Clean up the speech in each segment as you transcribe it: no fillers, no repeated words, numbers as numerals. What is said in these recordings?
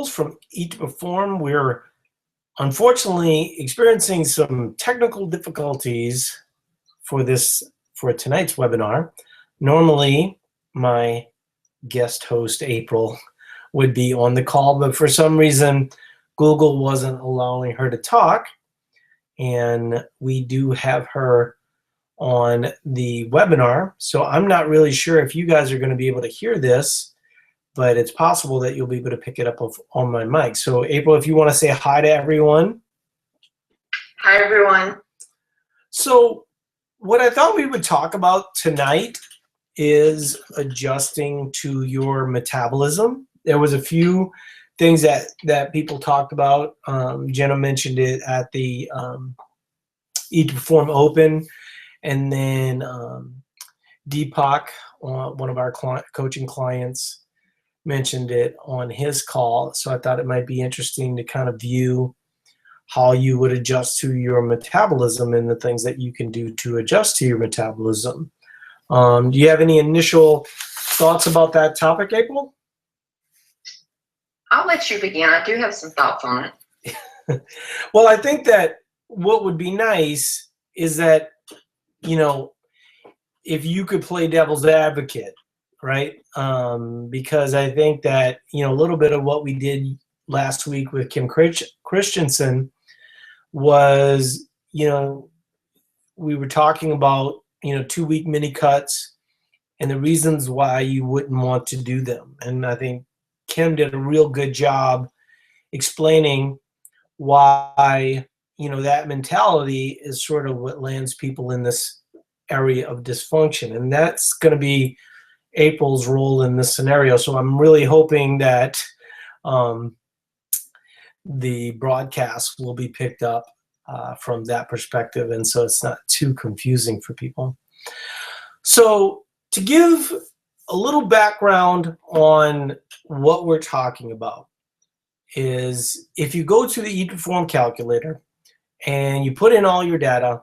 from Eat to Perform. We're unfortunately experiencing some technical difficulties for tonight's webinar. Normally, my guest host, April, would be on the call, but for some reason, Google wasn't allowing her to talk, and we do have her on the webinar. So I'm not really sure if you guys are going to be able to hear this, but it's possible that you'll be able to pick it up on my mic. So April, if you want to say hi to everyone. Hi, everyone. So what I thought we would talk about tonight is adjusting to your metabolism. There was a few things that people talked about. Jenna mentioned it at the Eat to Perform Open, and then Deepak, one of our coaching clients, mentioned it on his call. So I thought it might be interesting to kind of view how you would adjust to your metabolism and the things that you can do to adjust to your metabolism. Do you have any initial thoughts about that topic, April? I'll let you begin. I do have some thoughts on it. Well, I think that what would be nice is that, you know, if you could play devil's advocate, right? Because I think that, you know, a little bit of what we did last week with Kim Christensen was, you know, we were talking about, you know, 2-week mini cuts and the reasons why you wouldn't want to do them. And I think Kim did a real good job explaining why, you know, that mentality is sort of what lands people in this area of dysfunction. And that's going to be April's role in this scenario. So I'm really hoping that the broadcast will be picked up from that perspective, and so it's not too confusing for people. So to give a little background on what we're talking about is if you go to the Eat to Perform calculator and you put in all your data,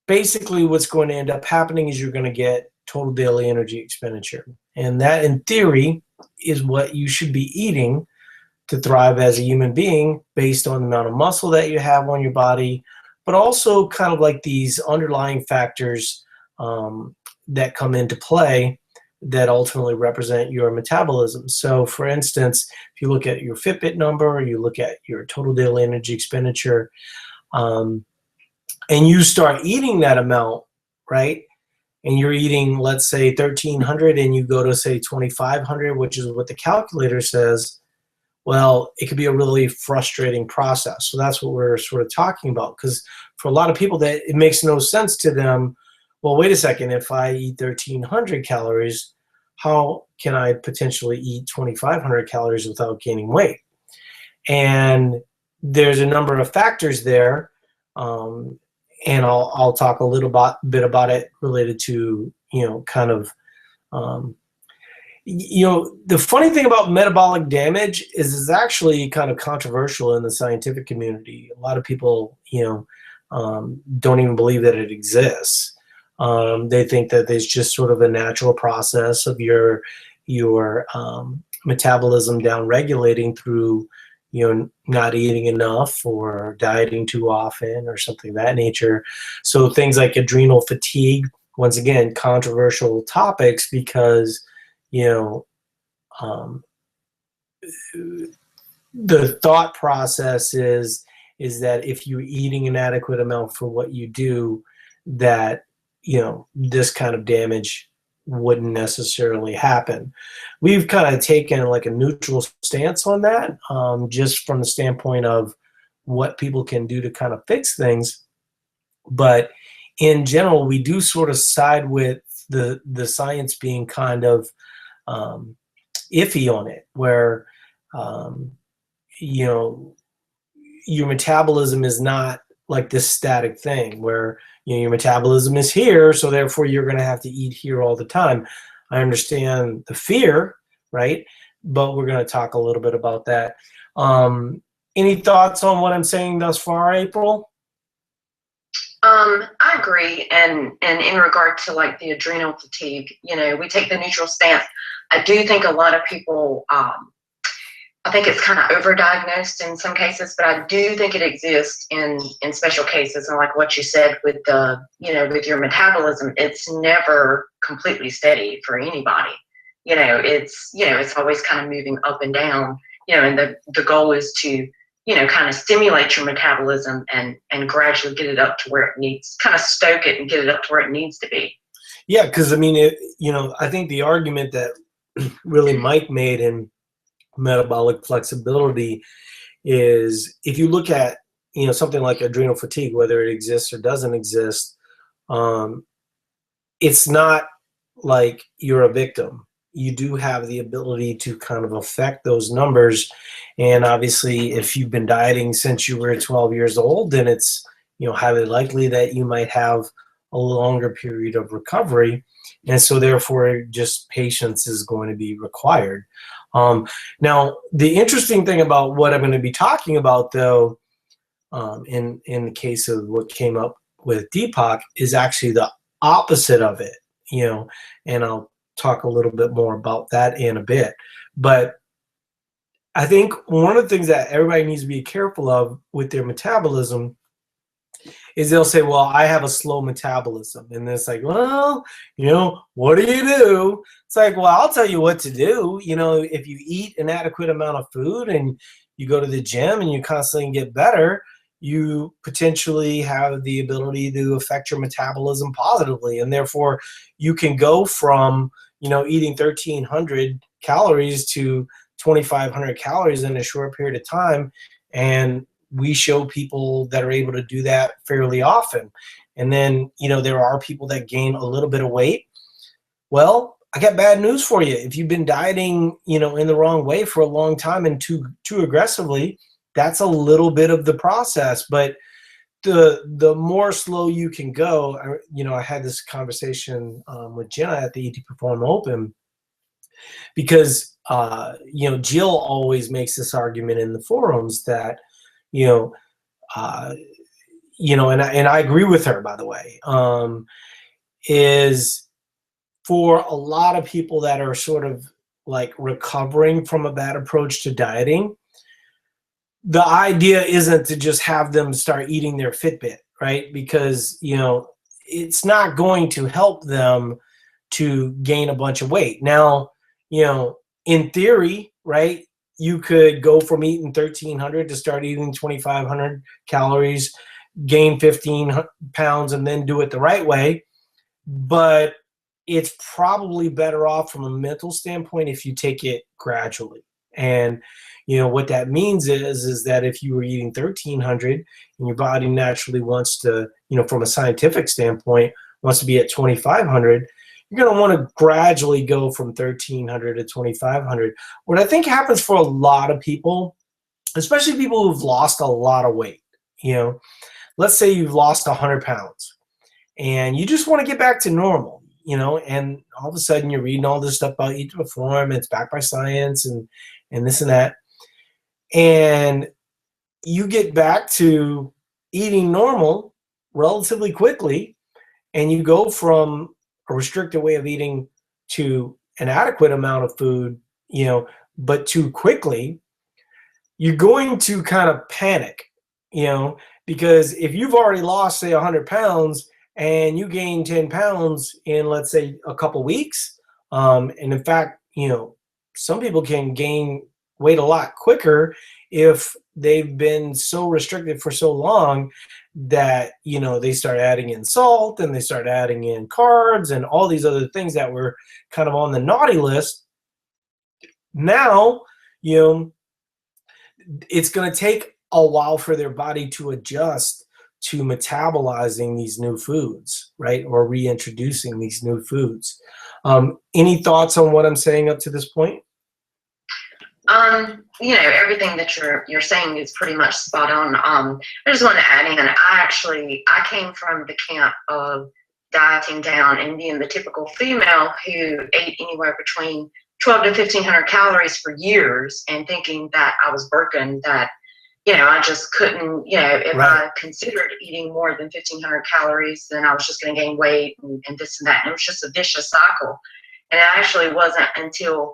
basically what's going to end up happening is you're going to get total daily energy expenditure. And that, in theory, is what you should be eating to thrive as a human being based on the amount of muscle that you have on your body, but also kind of like these underlying factors that come into play that ultimately represent your metabolism. So for instance, if you look at your Fitbit number, you look at your total daily energy expenditure, and you start eating that amount, right? And you're eating, let's say, 1,300 and you go to, say, 2,500, which is what the calculator says, well, it could be a really frustrating process. So that's what we're sort of talking about, because for a lot of people, that it makes no sense to them. Well, wait a second, if I eat 1,300 calories, how can I potentially eat 2,500 calories without gaining weight? And there's a number of factors there. And I'll talk a little bit about it related to, you know, kind of, you know, the funny thing about metabolic damage is it's actually kind of controversial in the scientific community. A lot of people, you know, don't even believe that it exists. They think that there's just sort of a natural process of your metabolism down regulating through, you know, not eating enough or dieting too often or something of that nature. So things like adrenal fatigue, once again, controversial topics because, you know, the thought process is that if you're eating an adequate amount for what you do, that, you know, this kind of damage wouldn't necessarily happen. We've kind of taken like a neutral stance on that, just from the standpoint of what people can do to kind of fix things. But in general, we do sort of side with the science being kind of iffy on it, where you know, your metabolism is not like this static thing where, you know, your metabolism is here, so therefore you're going to have to eat here all the time. I understand the fear, right? But we're going to talk a little bit about that. Any thoughts on what I'm saying thus far, April? I agree, and in regard to like the adrenal fatigue, you know, we take the neutral stance. I do think a lot of people I think it's kind of overdiagnosed in some cases, but I do think it exists in special cases. And like what you said with the, with your metabolism, it's never completely steady for anybody. It's always kind of moving up and down, and the goal is to, kind of stimulate your metabolism and gradually get it up to where it needs, kind of stoke it and get it up to where it needs to be. Yeah, because I mean, I think the argument that really Mike made in metabolic flexibility is if you look at something like adrenal fatigue, whether it exists or doesn't exist, it's not like you're a victim. You do have the ability to kind of affect those numbers, and obviously if you've been dieting since you were 12 years old, then it's highly likely that you might have a longer period of recovery, and so therefore just patience is going to be required. Now, the interesting thing about what I'm going to be talking about, though, in the case of what came up with Deepak, is actually the opposite of it, and I'll talk a little bit more about that in a bit. But I think one of the things that everybody needs to be careful of with their metabolism is they'll say, well, I have a slow metabolism. And it's like, well, what do you do? It's like, well, I'll tell you what to do. If you eat an adequate amount of food and you go to the gym and you constantly get better, you potentially have the ability to affect your metabolism positively. And therefore, you can go from, eating 1,300 calories to 2,500 calories in a short period of time. And we show people that are able to do that fairly often. And then, there are people that gain a little bit of weight. Well, I got bad news for you. If you've been dieting, in the wrong way for a long time and too aggressively, that's a little bit of the process. But the more slow you can go, I had this conversation with Jenna at the ET Perform Open, because Jill always makes this argument in the forums that and I agree with her, by the way, is for a lot of people that are sort of like recovering from a bad approach to dieting, the idea isn't to just have them start eating their Fitbit, right? Because, it's not going to help them to gain a bunch of weight. Now, in theory, right, you could go from eating 1,300 to start eating 2,500 calories, gain 15 pounds, and then do it the right way. But it's probably better off from a mental standpoint if you take it gradually. And what that means is that if you were eating 1,300 and your body naturally wants to, from a scientific standpoint, wants to be at 2,500, you're going to want to gradually go from 1,300 to 2,500. What I think happens for a lot of people, especially people who've lost a lot of weight, let's say you've lost 100 pounds and you just want to get back to normal, and all of a sudden you're reading all this stuff about Eat to Perform, it's backed by science and this and that. And you get back to eating normal relatively quickly, and you go from a restricted way of eating to an adequate amount of food, but too quickly, you're going to kind of panic, because if you've already lost, say, 100 pounds and you gain 10 pounds in, let's say, a couple weeks, and in fact, some people can gain weight a lot quicker if they've been so restricted for so long that they start adding in salt and they start adding in carbs and all these other things that were kind of on the naughty list. Now it's going to take a while for their body to adjust to metabolizing these new foods, right, or reintroducing these new foods. Any thoughts on what I'm saying up to this point? Everything that you're saying is pretty much spot on. I just want to add in, I came from the camp of dieting down and being the typical female who ate anywhere between 12 to 1,500 calories for years and thinking that I was broken, that, I just couldn't, if Right. I considered eating more than 1,500 calories, then I was just going to gain weight and this and that. And it was just a vicious cycle. And it actually wasn't until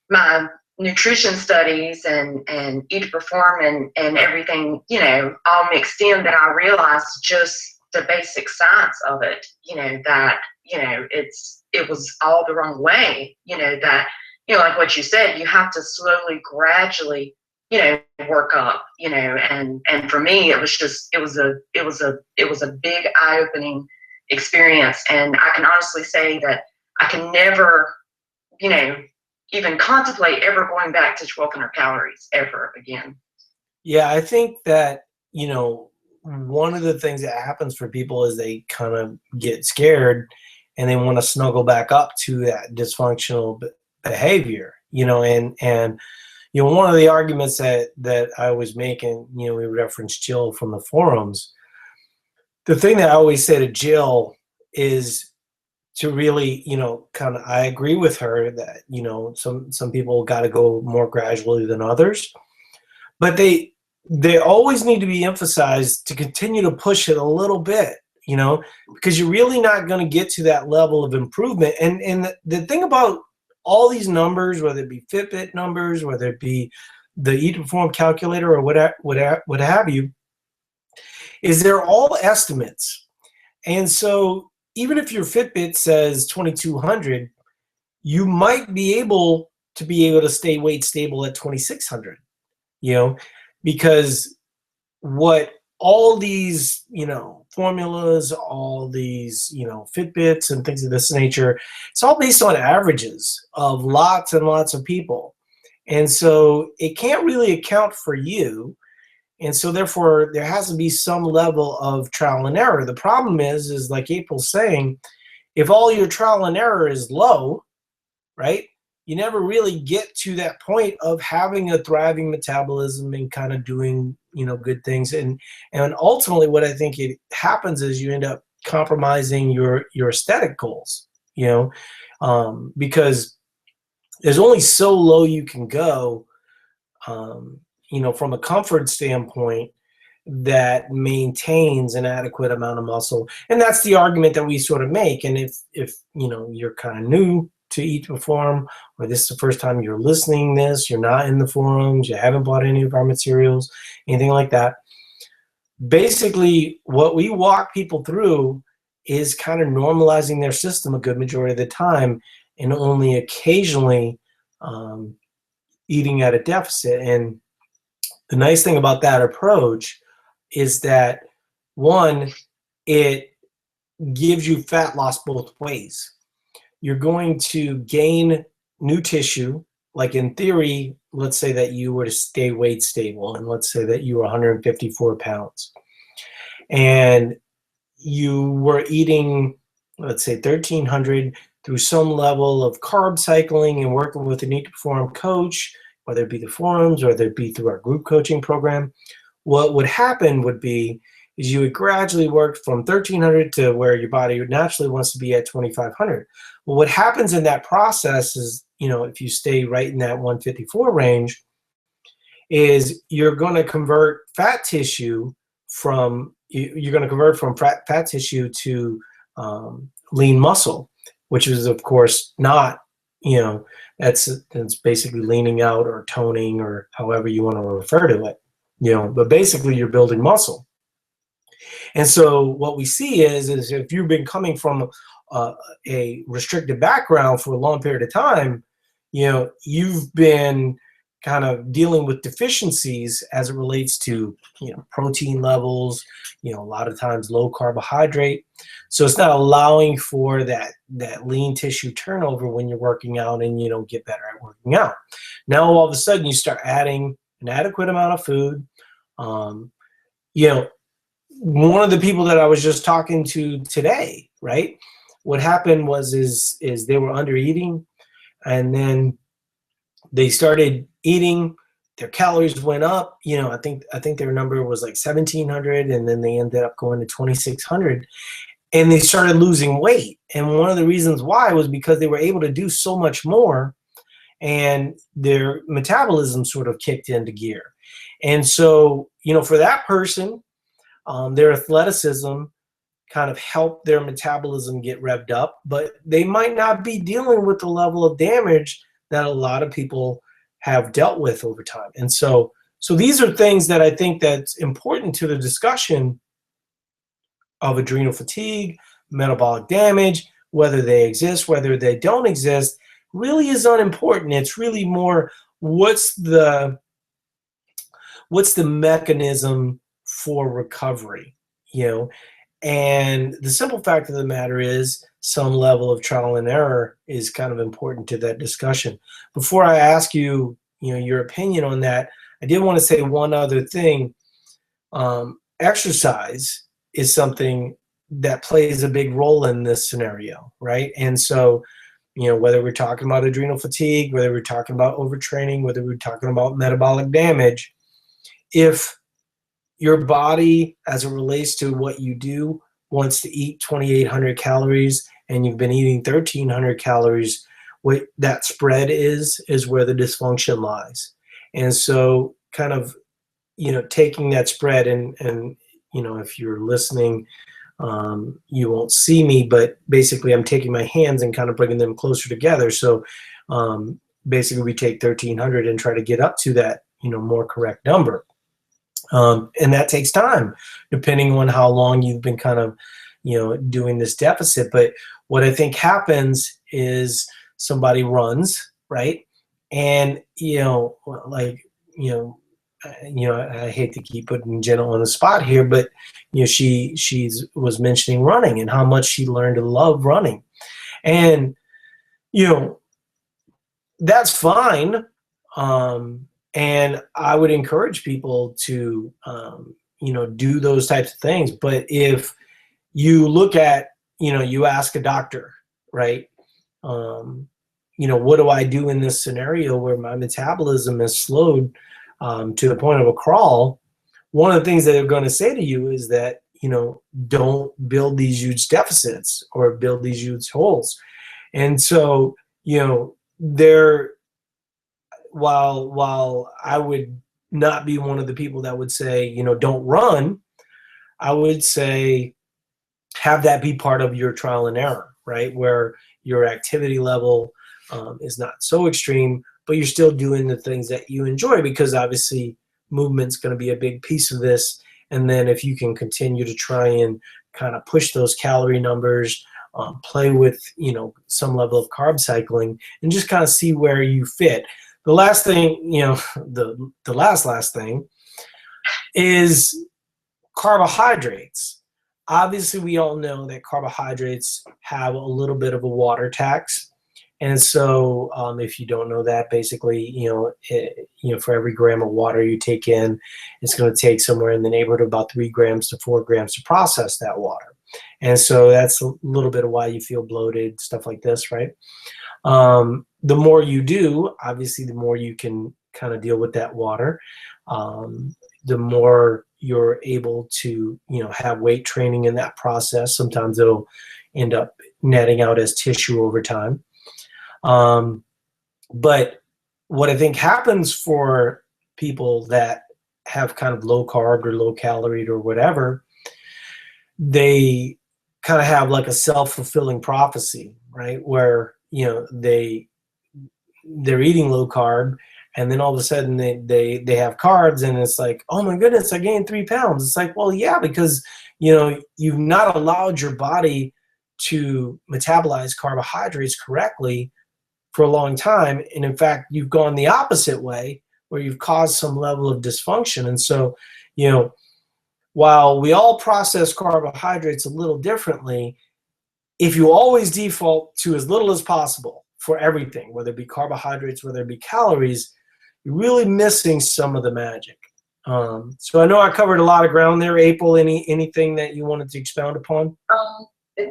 my nutrition studies and Eat to Perform and everything, you know, all mixed in, that I realized just the basic science of it, you know, that, you know, it was all the wrong way, you know, that, you know, like what you said, you have to slowly, gradually, you know, work up, you know, and for me, it was just, it was a big eye-opening experience. And I can honestly say that I can never, you know, even contemplate ever going back to 1,200 calories ever again. Yeah, I think that, you know, one of the things that happens for people is they kind of get scared and they want to snuggle back up to that dysfunctional behavior, you know, and you know, one of the arguments that I always make, and you know, we reference Jill from the forums. The thing that I always say to Jill is to really, you know, kind of, I agree with her that, you know, some people got to go more gradually than others, but they always need to be emphasized to continue to push it a little bit, you know, because you're really not going to get to that level of improvement. And the thing about all these numbers, whether it be Fitbit numbers, whether it be the Eat to Perform calculator or what have you, is they're all estimates. And so even if your Fitbit says 2,200, you might be able to stay weight stable at 2,600, you know, because what all these, you know, formulas, all these, you know, Fitbits and things of this nature, it's all based on averages of lots and lots of people. And so it can't really account for you. And so therefore there has to be some level of trial and error. The problem is like April's saying, if all your trial and error is low, right, you never really get to that point of having a thriving metabolism and kind of doing, you know, good things. And ultimately what I think it happens is you end up compromising your aesthetic goals, you know, because there's only so low you can go, you know, from a comfort standpoint that maintains an adequate amount of muscle. And that's the argument that we sort of make. And if you know, you're kind of new to Eat to Perform, or this is the first time you're listening this, you're not in the forums, you haven't bought any of our materials, anything like that, basically what we walk people through is kind of normalizing their system a good majority of the time and only occasionally eating at a deficit. And the nice thing about that approach is that, one, it gives you fat loss both ways. You're going to gain new tissue, like in theory, let's say that you were to stay weight stable, and let's say that you were 154 pounds, and you were eating, let's say, 1,300 through some level of carb cycling and working with an Eat to Perform coach, whether it be the forums or whether it be through our group coaching program. What would happen would be is you would gradually work from 1,300 to where your body naturally wants to be at 2,500. Well, what happens in that process is, you know, if you stay right in that 154 range, is you're going to convert fat tissue from fat tissue to lean muscle, which is of course not, you know, that's basically leaning out or toning or however you want to refer to it, you know, but basically you're building muscle. And so what we see is if you've been coming from a restricted background for a long period of time, you know, you've been kind of dealing with deficiencies as it relates to, you know, protein levels, you know, a lot of times low carbohydrate. So it's not allowing for that lean tissue turnover when you're working out, and you don't get better at working out. Now all of a sudden you start adding an adequate amount of food. You know, one of the people that I was just talking to today, right? What happened was is they were under eating, and then they started eating, their calories went up. You know, I think their number was like 1,700, and then they ended up going to 2,600, and they started losing weight. And one of the reasons why was because they were able to do so much more, and their metabolism sort of kicked into gear. And so, you know, for that person, their athleticism kind of helped their metabolism get revved up, but they might not be dealing with the level of damage that a lot of people have dealt with over time. And so these are things that I think that's important to the discussion of adrenal fatigue, metabolic damage, whether they exist, whether they don't exist, really is unimportant. It's really more what's the mechanism for recovery, you know? And the simple fact of the matter is some level of trial and error is kind of important to that discussion. Before I ask you, your opinion on that, I did want to say one other thing. Exercise is something that plays a big role in this scenario, right? And so, whether we're talking about adrenal fatigue, whether we're talking about overtraining, whether we're talking about metabolic damage, if your body, as it relates to what you do, wants to eat 2,800 calories and you've been eating 1,300 calories, what that spread is where the dysfunction lies. And so kind of, taking that spread and if you're listening, you won't see me, but basically I'm taking my hands and kind of bringing them closer together. So basically we take 1,300 and try to get up to that, more correct number. And that takes time, depending on how long you've been kind of, doing this deficit. But what I think happens is somebody runs, right? And, I hate to keep putting Jenna on the spot here, but, she was mentioning running and how much she learned to love running. And, that's fine. And I would encourage people to, do those types of things. But if you look at, you ask a doctor, right? What do I do in this scenario where my metabolism is slowed to the point of a crawl? One of the things that they're going to say to you is that, don't build these huge deficits or build these huge holes. And so, while I would not be one of the people that would say, don't run, I would say have that be part of your trial and error, right? Where your activity level is not so extreme, but you're still doing the things that you enjoy, because obviously movement's going to be a big piece of this. And then if you can continue to try and kind of push those calorie numbers, play with, some level of carb cycling, and just kind of see where you fit. The last thing, the last thing is carbohydrates. Obviously, we all know that carbohydrates have a little bit of a water tax. And so if you don't know that, basically, for every gram of water you take in, it's going to take somewhere in the neighborhood of about 3 grams to 4 grams to process that water. And so that's a little bit of why you feel bloated, stuff like this, right? The more you do, obviously, the more you can kind of deal with that water. The more you're able to, have weight training in that process. Sometimes it'll end up netting out as tissue over time. But what I think happens for people that have kind of low carb or low calorie or whatever, they kind of have like a self-fulfilling prophecy, right? Where, they're eating low carb, and then all of a sudden they have carbs, and it's like, oh my goodness, I gained 3 pounds. It's like, well, yeah, because, you've not allowed your body to metabolize carbohydrates correctly for a long time. And in fact, you've gone the opposite way, where you've caused some level of dysfunction. And so, while we all process carbohydrates a little differently, if you always default to as little as possible for everything, whether it be carbohydrates, whether it be calories, you're really missing some of the magic. So I know I covered a lot of ground there. April, anything that you wanted to expound upon?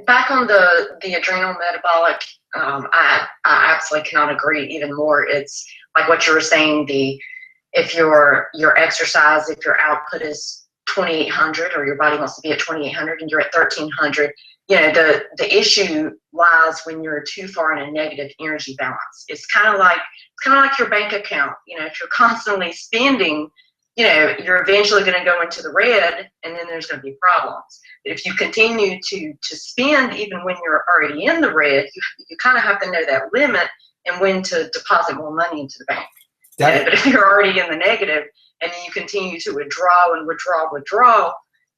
Back on the adrenal metabolic, I absolutely cannot agree even more. It's like what you were saying, if your exercise, if your output is 2,800, or your body wants to be at 2,800 and you're at 1,300, the issue lies when you're too far in a negative energy balance. It's kind of like your bank account. If you're constantly spending, you're eventually going to go into the red, and then there's going to be problems. But if you continue to spend even when you're already in the red, you kind of have to know that limit and when to deposit more money into the bank. That, but if you're already in the negative and then you continue to withdraw and withdraw,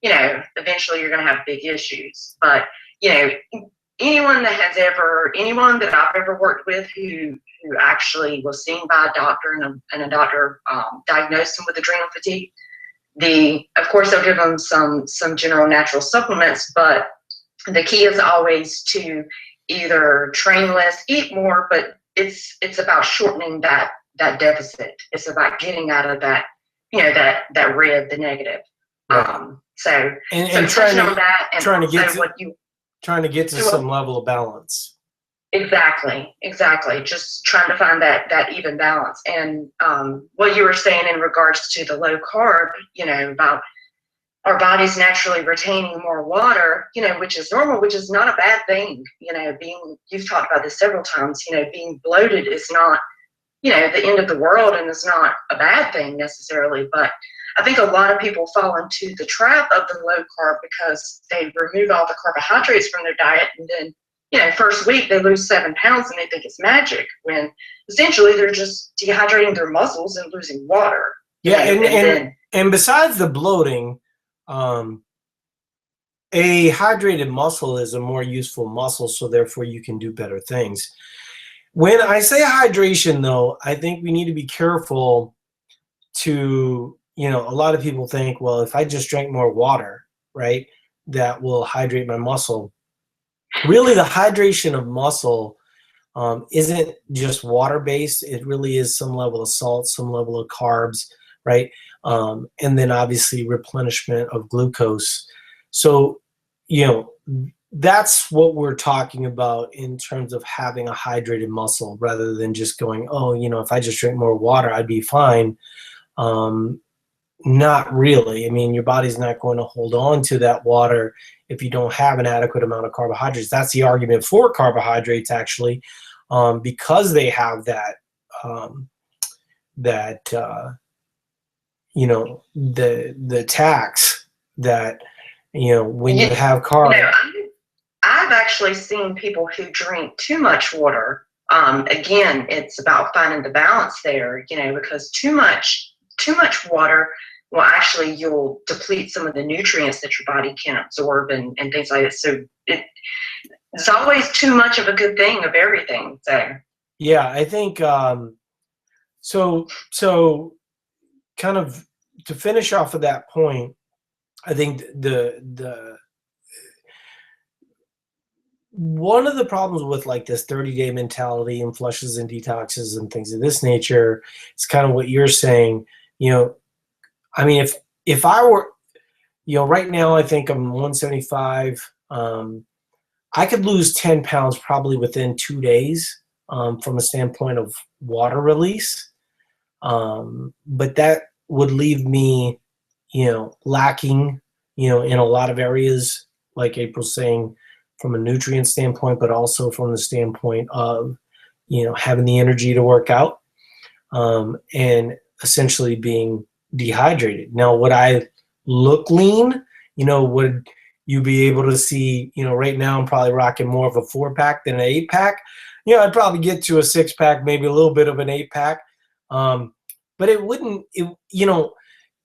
eventually you're going to have big issues. But, anyone that I've ever worked with who actually was seen by a doctor and a doctor diagnosed them with adrenal fatigue, of course they'll give them some general natural supplements, but the key is always to either train less, eat more, but it's about shortening that deficit. It's about getting out of that, that red, the negative. right. So And touching on that, and trying to get to, what you trying to get to some level of balance. exactly, just trying to find that even balance. And what you were saying in regards to the low carb, about our body's naturally retaining more water, which is normal, which is not a bad thing. You've talked about this several times, being bloated is not, the end of the world, and it's not a bad thing necessarily. But I think a lot of people fall into the trap of the low carb because they remove all the carbohydrates from their diet, and then, first week they lose 7 pounds and they think it's magic, when essentially they're just dehydrating their muscles and losing water. Yeah, and besides the bloating, a hydrated muscle is a more useful muscle, so therefore you can do better things. When I say hydration, though, I think we need to be careful to, a lot of people think, well, if I just drink more water, right, that will hydrate my muscle. Really, the hydration of muscle isn't just water-based. It really is some level of salt, some level of carbs, right? And then obviously replenishment of glucose. So, that's what we're talking about in terms of having a hydrated muscle, rather than just going, oh, if I just drink more water, I'd be fine. Not really. I mean, your body's not going to hold on to that water if you don't have an adequate amount of carbohydrates. That's the argument for carbohydrates, actually, because they have that, the tax that, when you have carbs. I've actually seen people who drink too much water. Again, it's about finding the balance there, because too much water will actually, you'll deplete some of the nutrients that your body can absorb and things like that. So it's always too much of a good thing of everything. So yeah, I think so kind of to finish off of that point, I think the one of the problems with like this 30-day mentality and flushes and detoxes and things of this nature is kind of what you're saying. I mean, if I were, right now I think I'm 175. I could lose 10 pounds probably within 2 days from a standpoint of water release. But that would leave me, lacking, in a lot of areas, like April's saying, from a nutrient standpoint, but also from the standpoint of, having the energy to work out, and essentially being dehydrated. Now, would I look lean? Would you be able to see, right now I'm probably rocking more of a 4-pack than an 8-pack. I'd probably get to a 6-pack, maybe a little bit of an 8-pack. But it wouldn't,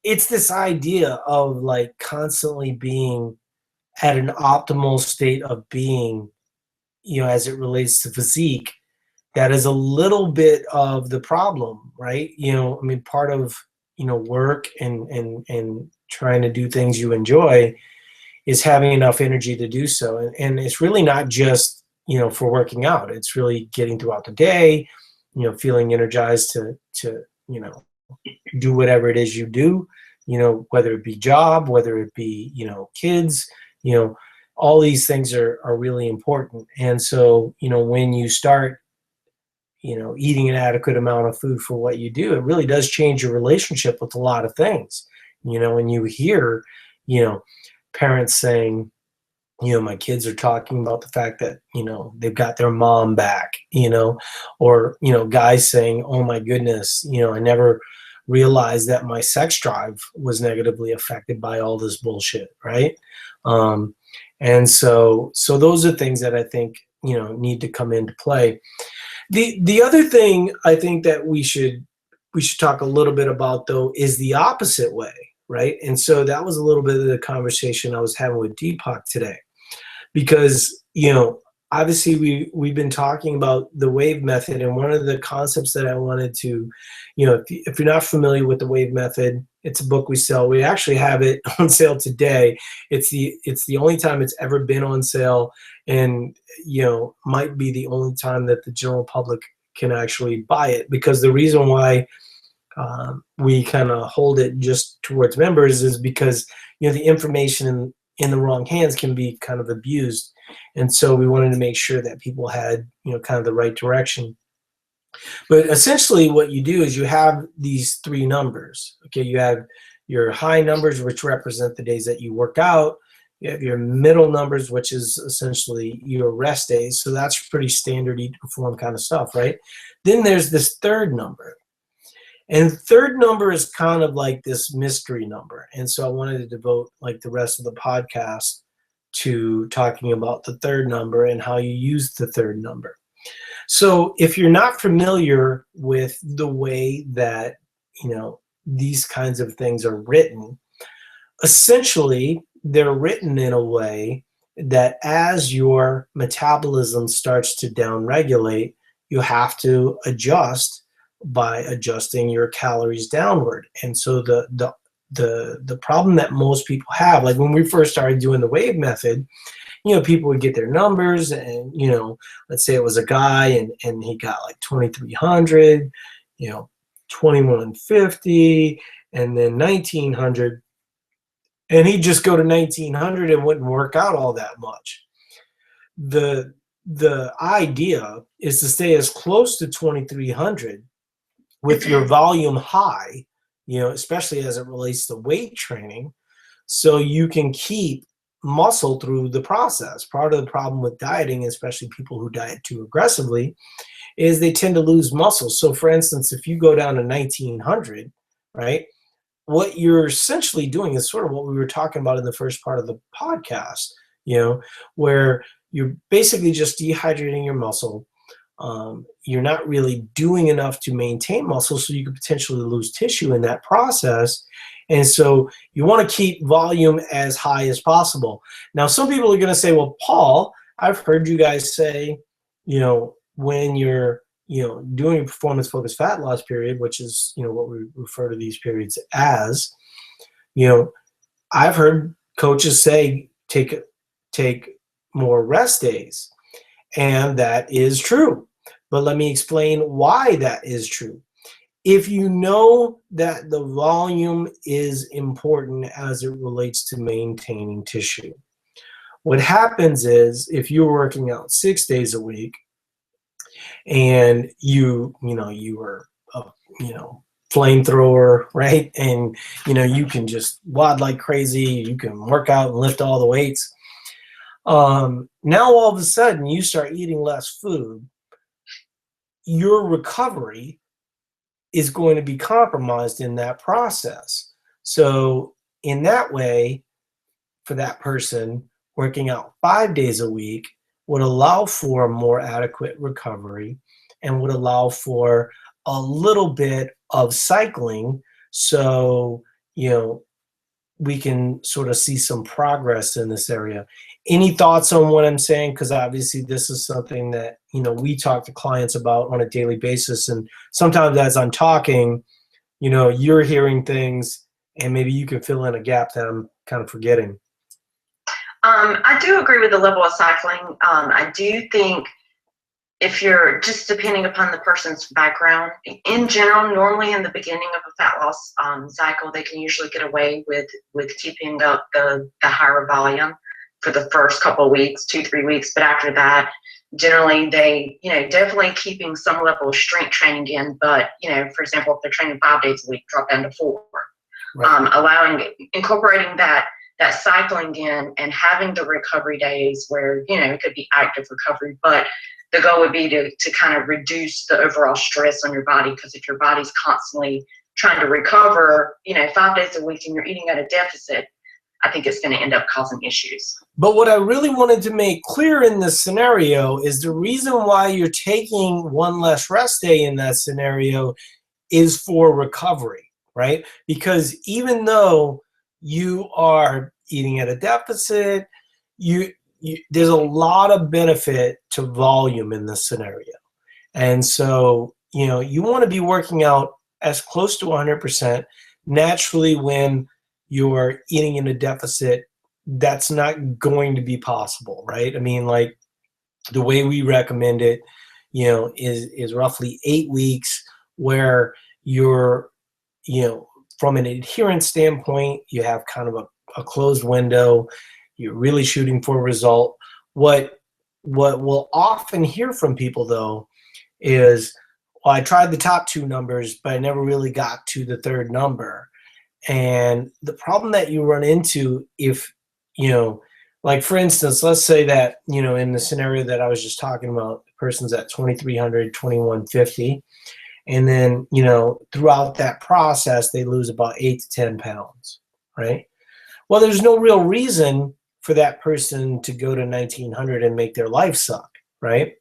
it's this idea of like constantly being at an optimal state of being, as it relates to physique, that is a little bit of the problem, right? I mean, part of, work and trying to do things you enjoy is having enough energy to do so. And it's really not just, for working out. It's really getting throughout the day, feeling energized to do whatever it is you do, whether it be job, whether it be, kids, all these things are really important. And so, when you start, eating an adequate amount of food for what you do, it really does change your relationship with a lot of things, and you hear, parents saying, my kids are talking about the fact that, they've got their mom back, or, guys saying, oh my goodness, I never realized that my sex drive was negatively affected by all this bullshit. Right. And so those are things that I think, need to come into play. The other thing I think that we should we should talk a little bit about, though, is the opposite way, right? And so that was a little bit of the conversation I was having with Deepak today, because, obviously we've been talking about the wave method, and one of the concepts that I wanted to, if you're not familiar with the wave method, it's a book we sell. We actually have it on sale today. It's the only time it's ever been on sale, and might be the only time that the general public can actually buy it, because the reason why we kind of hold it just towards members is because the information in the wrong hands can be kind of abused. And so we wanted to make sure that people had, kind of the right direction. But essentially what you do is you have these three numbers. Okay, you have your high numbers, which represent the days that you work out. You have your middle numbers, which is essentially your rest days. So that's pretty standard eat to perform kind of stuff, right? Then there's this third number. And third number is kind of like this mystery number. And so I wanted to devote like the rest of the podcast to talking about the third number and how you use the third number. So if you're not familiar with the way that, these kinds of things are written, essentially they're written in a way that as your metabolism starts to downregulate, you have to adjust by adjusting your calories downward. And so the problem that most people have, like when we first started doing the wave method, people would get their numbers, and let's say it was a guy and he got like 2,300, 2,150, and then 1,900, and he'd just go to 1,900 and wouldn't work out all that much. The idea is to stay as close to 2,300 with your volume high, especially as it relates to weight training, so you can keep muscle through the process. Part of the problem with dieting, especially people who diet too aggressively, is they tend to lose muscle. So for instance, if you go down to 1,900, right, what you're essentially doing is sort of what we were talking about in the first part of the podcast, where you're basically just dehydrating your muscle. You're not really doing enough to maintain muscle, so you could potentially lose tissue in that process. And so you want to keep volume as high as possible. Now, some people are going to say, well, Paul, I've heard you guys say, when you're, doing a performance-focused fat loss period, which is, what we refer to these periods as, I've heard coaches say, take more rest days. And that is true. But let me explain why that is true. If you know that the volume is important as it relates to maintaining tissue, what happens is if you're working out 6 days a week and you were a flamethrower, right? And you can just wad like crazy, you can work out and lift all the weights. Now all of a sudden you start eating less food, your recovery is going to be compromised in that process. So in that way, for that person, working out 5 days a week would allow for a more adequate recovery and would allow for a little bit of cycling, so we can sort of see some progress in this area. Any thoughts on what I'm saying? Because obviously this is something that we talk to clients about on a daily basis, and sometimes as I'm talking, you're hearing things, and maybe you can fill in a gap that I'm kind of forgetting. I do agree with the level of cycling. I do think if you're just depending upon the person's background, in general, normally in the beginning of a fat loss cycle, they can usually get away with keeping up the higher volume for the first couple of weeks, 2-3 weeks. But after that, generally they, definitely keeping some level of strength training in. But, for example, if they're training 5 days a week, drop down to 4. Right. Incorporating that cycling in and having the recovery days where, it could be active recovery, but the goal would be to kind of reduce the overall stress on your body, because if your body's constantly trying to recover, 5 days a week and you're eating at a deficit, I think it's going to end up causing issues. But what I really wanted to make clear in this scenario is the reason why you're taking one less rest day in that scenario is for recovery, right? Because even though you are eating at a deficit, there's a lot of benefit to volume in this scenario. And so, you want to be working out as close to 100%. Naturally, when you're eating in a deficit, that's not going to be possible, right? I mean, like, the way we recommend it, is roughly 8 weeks, where you're, from an adherence standpoint, you have kind of a closed window. You're really shooting for a result. What we'll often hear from people, though, is, well, I tried the top 2 numbers, but I never really got to the third number. And the problem that you run into, if, like, for instance, let's say that, in the scenario that I was just talking about, the person's at 2,300, 2,150. And then, throughout that process, they lose about 8 to 10 pounds, right? Well, there's no real reason for that person to go to 1,900 and make their life suck, right?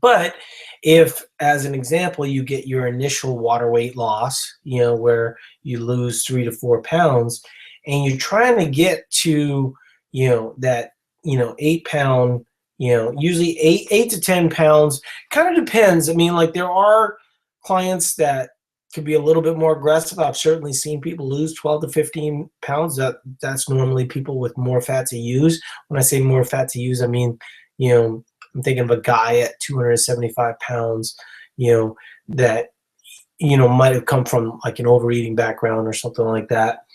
But if, as an example, you get your initial water weight loss, where you lose 3 to 4 pounds, and you're trying to get to, that, 8 pound, usually 8 to 10 pounds, kind of depends. I mean, like, there are clients that could be a little bit more aggressive. I've certainly seen people lose 12 to 15 pounds. That's normally people with more fat to use. When I say more fat to use, I mean, I'm thinking of a guy at 275 pounds, that, might have come from like an overeating background or something like that.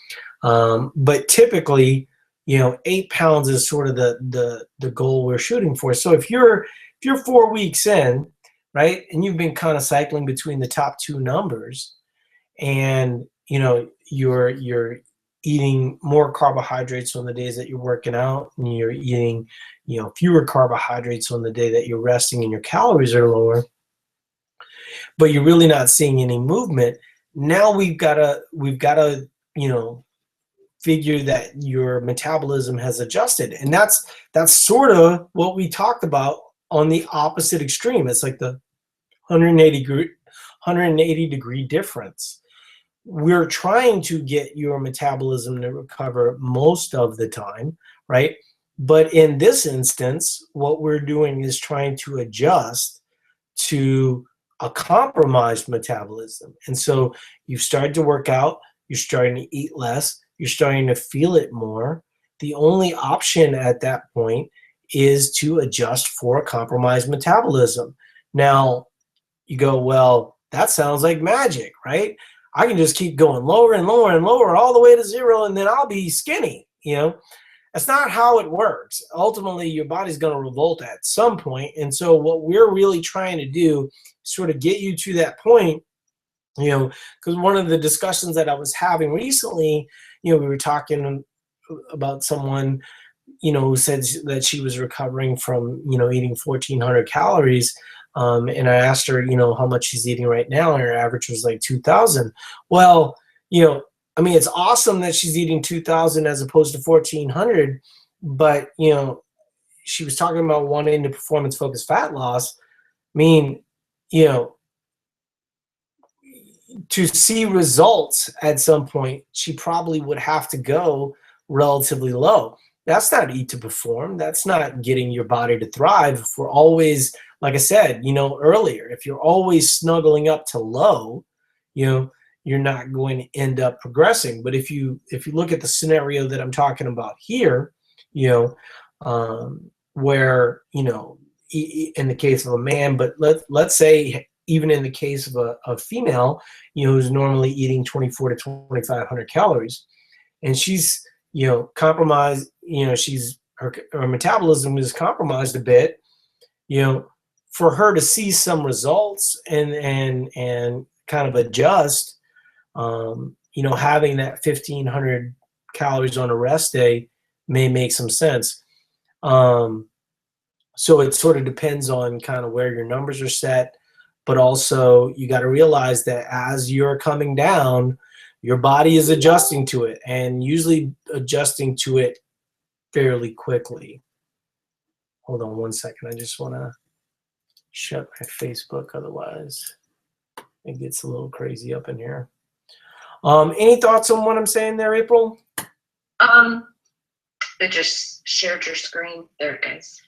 But typically, 8 pounds is sort of the goal we're shooting for. So if you're 4 weeks in, right, and you've been kind of cycling between the top 2 numbers, and you're eating more carbohydrates on the days that you're working out, and you're eating fewer carbohydrates on the day that you're resting and your calories are lower, but you're really not seeing any movement. Now we've got to figure that your metabolism has adjusted, and that's sort of what we talked about on the opposite extreme. It's like the 180 degree difference. We're trying to get your metabolism to recover most of the time, right? But in this instance, what we're doing is trying to adjust to a compromised metabolism. And so you've started to work out, you're starting to eat less, you're starting to feel it more. The only option at that point is to adjust for a compromised metabolism. Now, you go, well, that sounds like magic, right? I can just keep going lower and lower and lower all the way to 0, and then I'll be skinny. That's not how it works. Ultimately, your body's going to revolt at some point. And so what we're really trying to do is sort of get you to that point, because one of the discussions that I was having recently, we were talking about someone, who said that she was recovering from, eating 1,400 calories. And I asked her, how much she's eating right now, and her average was like 2,000. Well, I mean, it's awesome that she's eating 2,000 as opposed to 1,400, but, she was talking about wanting to performance-focused fat loss. I mean, to see results at some point, she probably would have to go relatively low. That's not eat to perform. That's not getting your body to thrive. If we're always, like I said, earlier, if you're always snuggling up to low, you're not going to end up progressing. But if you look at the scenario that I'm talking about here, where, in the case of a man, but let's say even in the case of a female, who's normally eating 2,400 to 2,500 calories, and she's, compromised, her metabolism is compromised a bit, for her to see some results and kind of adjust, having that 1,500 calories on a rest day may make some sense. So it sort of depends on kind of where your numbers are set, but also you got to realize that as you're coming down, your body is adjusting to it, and usually adjusting to it fairly quickly. Hold on one second. I just want to shut my Facebook otherwise. It gets a little crazy up in here. Any thoughts on what I'm saying there, April? It just shared your screen. There it goes.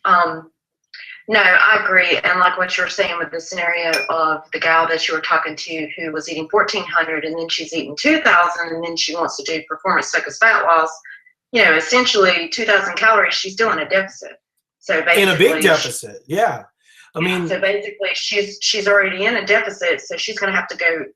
No, I agree. And like what you were saying with the scenario of the gal that you were talking to who was eating 1,400 and then she's eating 2,000 and then she wants to do performance-focused fat loss, you know, essentially 2,000 calories, she's still in a deficit. So basically, in a big deficit, yeah. I mean, so basically she's already in a deficit, so she's going to have to go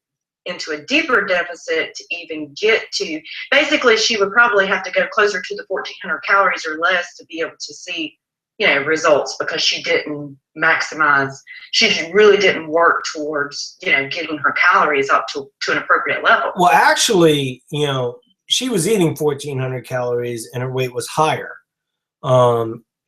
into a deeper deficit to even get to, basically she would probably have to go closer to the 1,400 calories or less to be able to see, you know, results, because she didn't maximize, she really didn't work towards, you know, getting her calories up to an appropriate level. Well, actually, you know, she was eating 1,400 calories and her weight was higher.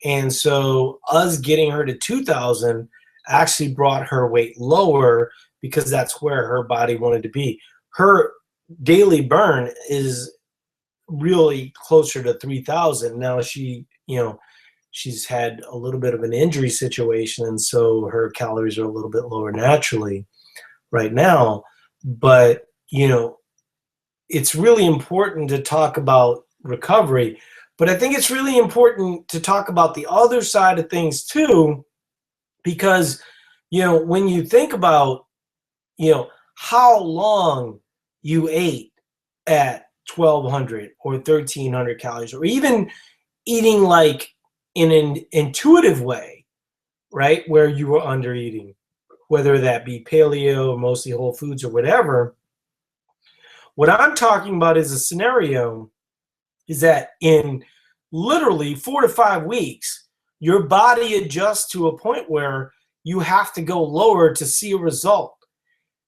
And so us getting her to 2,000 actually brought her weight lower, because that's where her body wanted to be. Her daily burn is really closer to 3,000. Now she, you know, she's had a little bit of an injury situation, and so her calories are a little bit lower naturally right now. But, you know, it's really important to talk about recovery, but I think it's really important to talk about the other side of things too, because, you know, when you think about, you know, how long you ate at 1,200 or 1,300 calories, or even eating like in an intuitive way, right, where you were under eating, whether that be paleo or mostly whole foods or whatever. What I'm talking about is a scenario is that in literally 4 to 5 weeks, your body adjusts to a point where you have to go lower to see a result.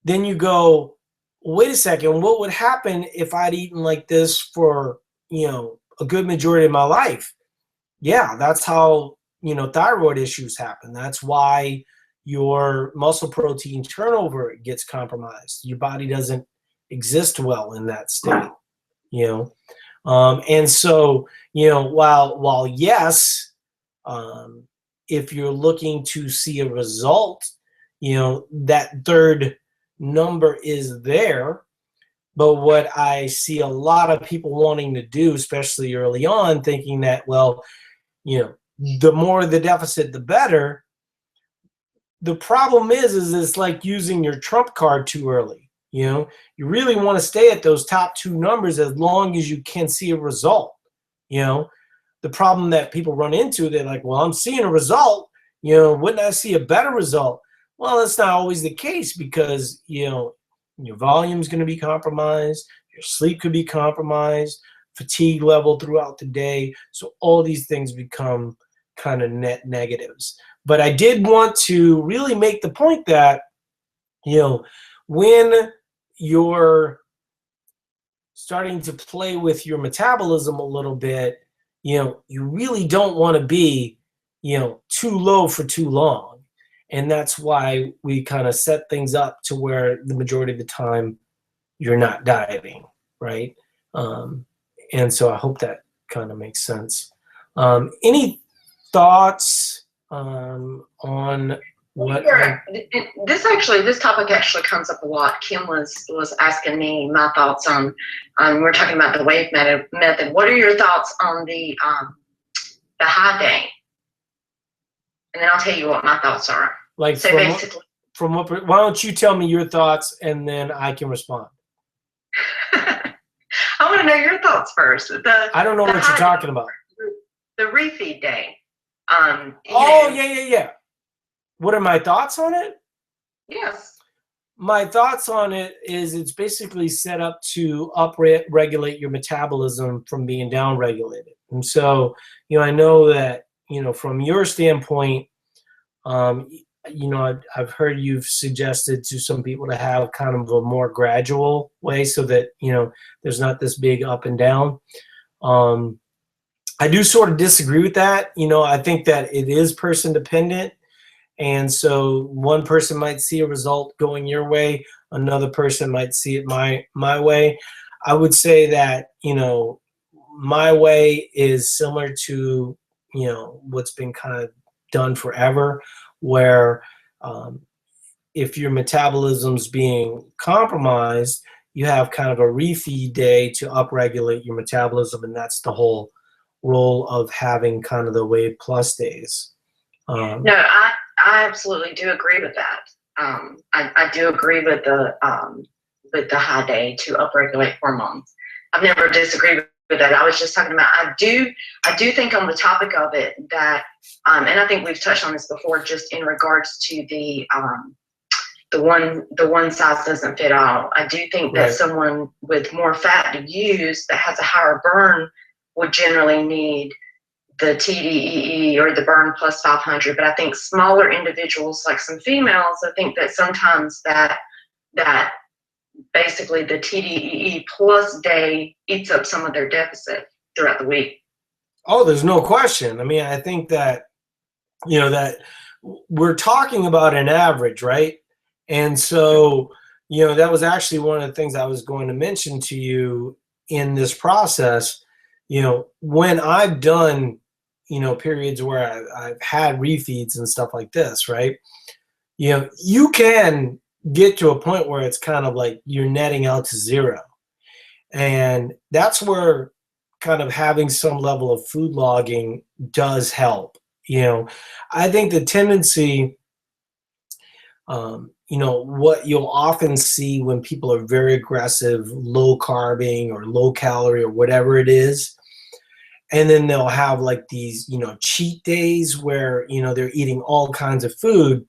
Then you go, wait a second, what would happen if I'd eaten like this for, you know, a good majority of my life? Yeah, that's how, you know, thyroid issues happen. That's why your muscle protein turnover gets compromised. Your body doesn't exist well in that state, you know. And so, you know, while yes, if you're looking to see a result, you know, that third number is there. But what I see a lot of people wanting to do, especially early on, thinking that, well, you know, the more the deficit, the better. The problem is it's like using your trump card too early. You know, you really want to stay at those top two numbers as long as you can see a result. You know, the problem that people run into, they're like, well, I'm seeing a result. You know, wouldn't I see a better result? Well, that's not always the case, because, you know, your volume is going to be compromised. Your sleep could be compromised, fatigue level throughout the day. So all these things become kind of net negatives. But I did want to really make the point that, you know, when you're starting to play with your metabolism a little bit, you know, you really don't want to be, you know, too low for too long. And that's why we kind of set things up to where the majority of the time you're not dieting, right? And so I hope that kind of makes sense. Any thoughts on what? This topic actually comes up a lot. Kim was asking me my thoughts on we're talking about the wave method. What are your thoughts on the high day? And then I'll tell you what my thoughts are. Like, so basically, from what? Why don't you tell me your thoughts and then I can respond. I want to know your thoughts first. I don't know what you're talking about. The refeed day. Yeah. What are my thoughts on it? Yes. My thoughts on it is it's basically set up to up-regulate your metabolism from being down-regulated. And so, you know, I know that, you know, from your standpoint, you know, I've heard you've suggested to some people to have kind of a more gradual way so that, you know, there's not this big up and down. I do sort of disagree with that. You know, I think that it is person dependent. And so one person might see a result going your way, another person might see it my way. I would say that, you know, my way is similar to, you know, what's been kind of done forever, where if your metabolism's being compromised, you have kind of a refeed day to upregulate your metabolism, and that's the whole role of having kind of the wave plus days. No, I absolutely do agree with that. I do agree with the high day to upregulate hormones. I've never disagreed with that. I was just talking about, I do think on the topic of it that, and I think we've touched on this before, just in regards to the one size doesn't fit all. I do think that someone with more fat to use that has a higher burn would generally need the TDEE or the burn plus 500. But I think smaller individuals, like some females, I think that sometimes that basically the TDEE plus day eats up some of their deficit throughout the week. Oh, there's no question. I mean, I think that, that we're talking about an average, right? And so, that was actually one of the things I was going to mention to you in this process. When I've done, periods where I've had refeeds and stuff like this, right? You can get to a point where it's kind of like you're netting out to zero. And that's where kind of having some level of food logging does help. I think the tendency, what you'll often see when people are very aggressive, low carbing or low calorie or whatever it is, and then they'll have like these, cheat days where, they're eating all kinds of food.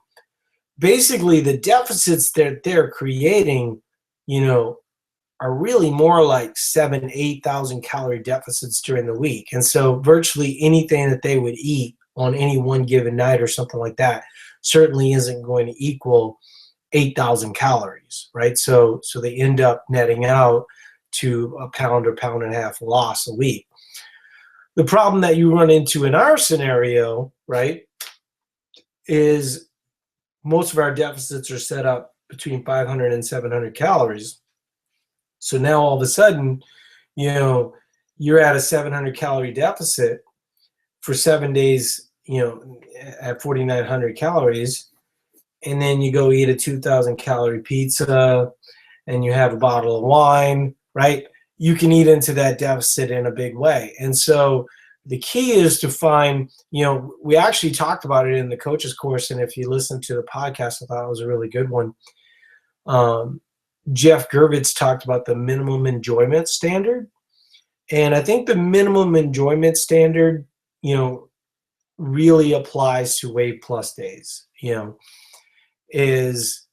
Basically, the deficits that they're creating, are really more like 7,000 to 8,000 calorie deficits during the week. And so virtually anything that they would eat on any one given night or something like that certainly isn't going to equal 8,000 calories, right? So they end up netting out to a pound or pound and a half loss a week. The problem that you run into in our scenario, right, is most of our deficits are set up between 500 and 700 calories. So now all of a sudden, you're at a 700 calorie deficit for 7 days, at 4,900 calories. And then you go eat a 2,000 calorie pizza and you have a bottle of wine, right? You can eat into that deficit in a big way. And so the key is to find, we actually talked about it in the coaches course. And if you listen to the podcast, I thought it was a really good one. Jeff Gervitz talked about the minimum enjoyment standard. And I think the minimum enjoyment standard, really applies to wave plus days, is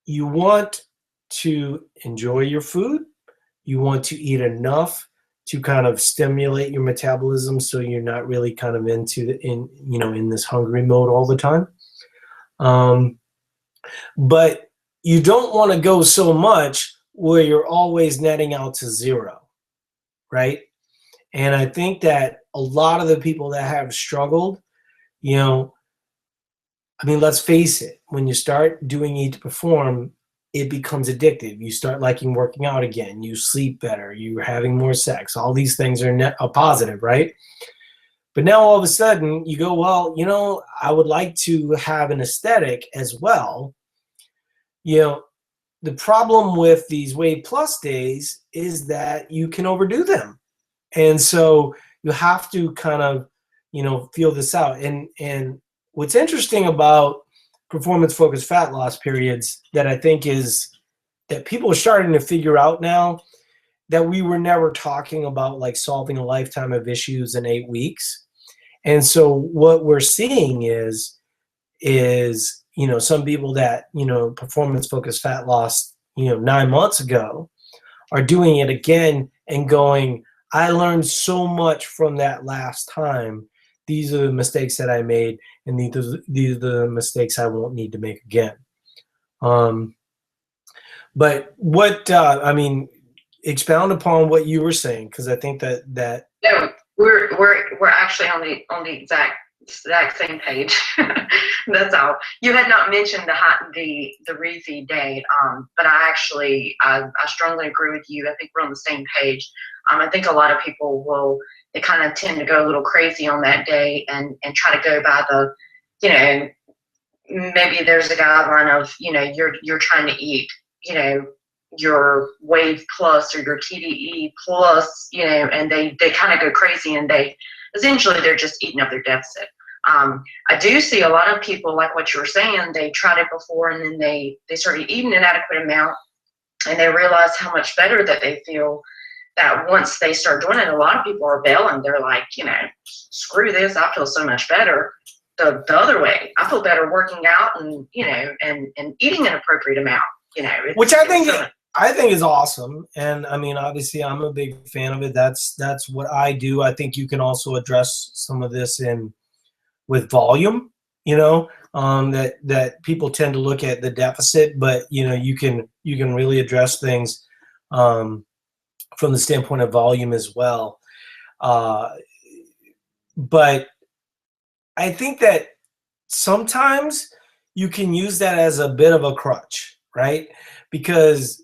you want to enjoy your food. You want to eat enough to kind of stimulate your metabolism so you're not really kind of in this hungry mode all the time. But you don't want to go so much where you're always netting out to zero, right? And I think that a lot of the people that have struggled, let's face it, when you start doing Eat to Perform, it becomes addictive. You start liking working out again. You sleep better. You're having more sex. All these things are positive, right? But now all of a sudden you go, well, I would like to have an aesthetic as well. The problem with these Wave Plus days is that you can overdo them. And so you have to kind of, feel this out. And what's interesting about performance-focused fat loss periods that I think is that people are starting to figure out now, that we were never talking about like solving a lifetime of issues in 8 weeks. And so what we're seeing is some people that, performance-focused fat loss, 9 months ago are doing it again and going, I learned so much from that last time. These are the mistakes that I made, and these are the mistakes I won't need to make again. But what, expound upon what you were saying, because I think that. No, we're actually on the exact same page. That's all. You had not mentioned the refeed day, but I strongly agree with you. I think we're on the same page. I think a lot of people they kind of tend to go a little crazy on that day and try to go by the, maybe there's a guideline of, you're trying to eat, your wave plus or your TDE plus, and they kind of go crazy, and they're just eating up their deficit. I do see a lot of people, like what you were saying, they tried it before and then they started eating an adequate amount, and they realize how much better that they feel, that once they start doing it. A lot of people are bailing. They're like, screw this, I feel so much better the other way. I feel better working out and, and eating an appropriate amount, which I think is awesome. And I mean, obviously I'm a big fan of it. That's what I do. I think you can also address some of this with volume, that people tend to look at the deficit, but you can really address things from the standpoint of volume as well. But I think that sometimes you can use that as a bit of a crutch, right? Because,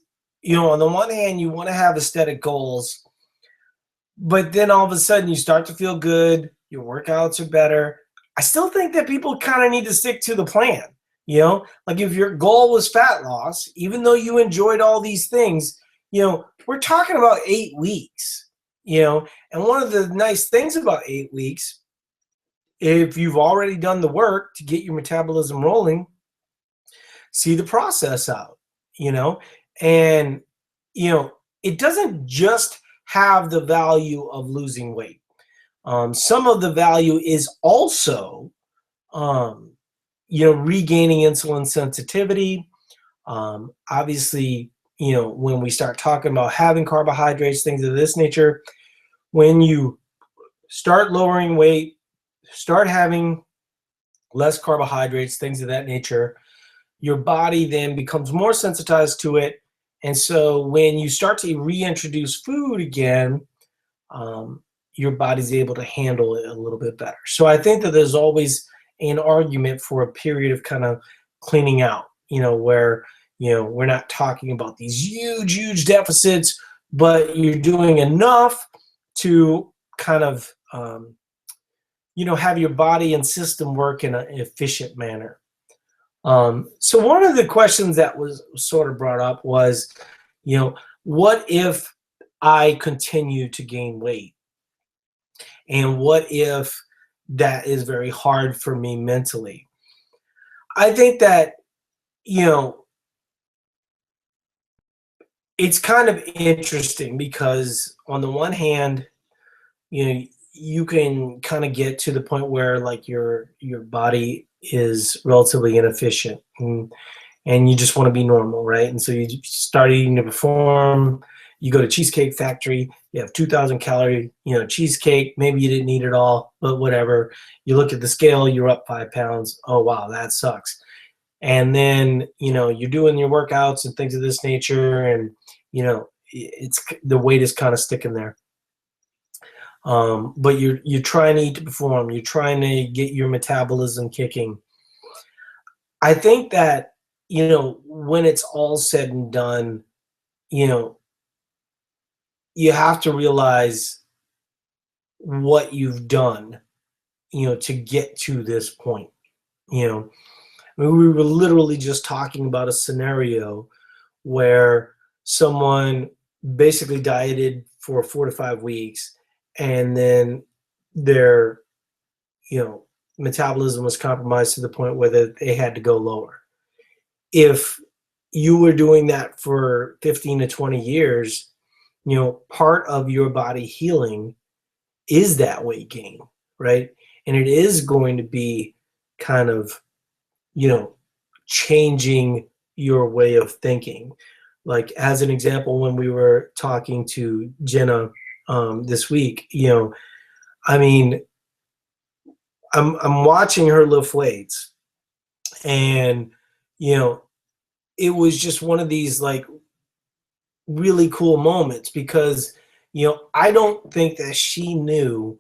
on the one hand, you want to have aesthetic goals, but then all of a sudden you start to feel good, your workouts are better. I still think that people kind of need to stick to the plan, like if your goal was fat loss, even though you enjoyed all these things, we're talking about 8 weeks, and one of the nice things about 8 weeks, if you've already done the work to get your metabolism rolling, see the process out, and, it doesn't just have the value of losing weight. Some of the value is also, regaining insulin sensitivity. Obviously, when we start talking about having carbohydrates, things of this nature, when you start lowering weight, start having less carbohydrates, things of that nature, your body then becomes more sensitized to it. And so when you start to reintroduce food again, your body's able to handle it a little bit better. So I think that there's always an argument for a period of kind of cleaning out, where, we're not talking about these huge deficits, but you're doing enough to kind of, have your body and system work in an efficient manner. So one of the questions that was sort of brought up was, what if I continue to gain weight? And what if that is very hard for me mentally? I think that, it's kind of interesting because on the one hand, you can kind of get to the point where like your body is relatively inefficient and you just want to be normal, right? And so you start eating to perform. You go to Cheesecake Factory, you have 2,000 calorie, cheesecake. Maybe you didn't eat it all, but whatever. You look at the scale, you're up 5 pounds. Oh, wow, that sucks. And then, you're doing your workouts and things of this nature, and, it's the weight is kind of sticking there. But you're trying to eat to perform. You're trying to get your metabolism kicking. I think that, when it's all said and done, you have to realize what you've done, to get to this point. I mean, we were literally just talking about a scenario where someone basically dieted for 4 to 5 weeks, and then their, metabolism was compromised to the point where they had to go lower. If you were doing that for 15 to 20 years, part of your body healing is that weight gain, right? And it is going to be kind of, changing your way of thinking. Like, as an example, when we were talking to Jenna this week, I mean, I'm watching her lift weights, and, it was just one of these like really cool moments because, I don't think that she knew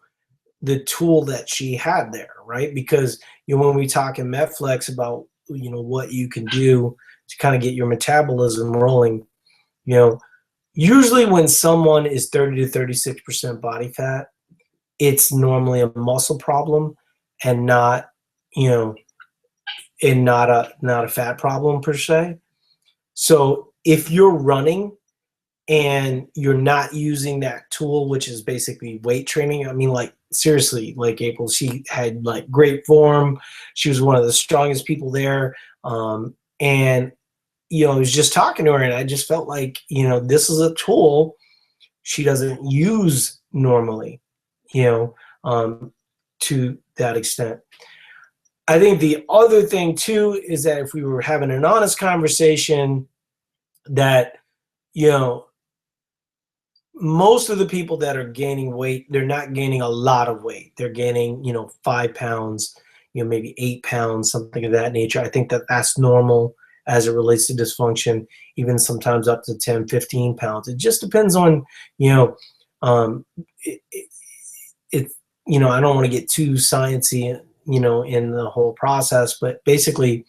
the tool that she had there, right? Because, when we talk in MetFlex about, what you can do to kind of get your metabolism rolling, usually when someone is 30 to 36% body fat, it's normally a muscle problem and not, and not a fat problem per se. So if you're running and you're not using that tool, which is basically weight training, I mean, like seriously, like April, she had like great form. She was one of the strongest people there. And, I was just talking to her and I just felt like, this is a tool she doesn't use normally, to that extent. I think the other thing too is that if we were having an honest conversation, that, most of the people that are gaining weight, they're not gaining a lot of weight. They're gaining, 5 pounds, maybe 8 pounds, something of that nature. I think that that's normal as it relates to dysfunction, even sometimes up to 10, 15 pounds. It just depends on, it, it I don't want to get too sciencey, in the whole process, but basically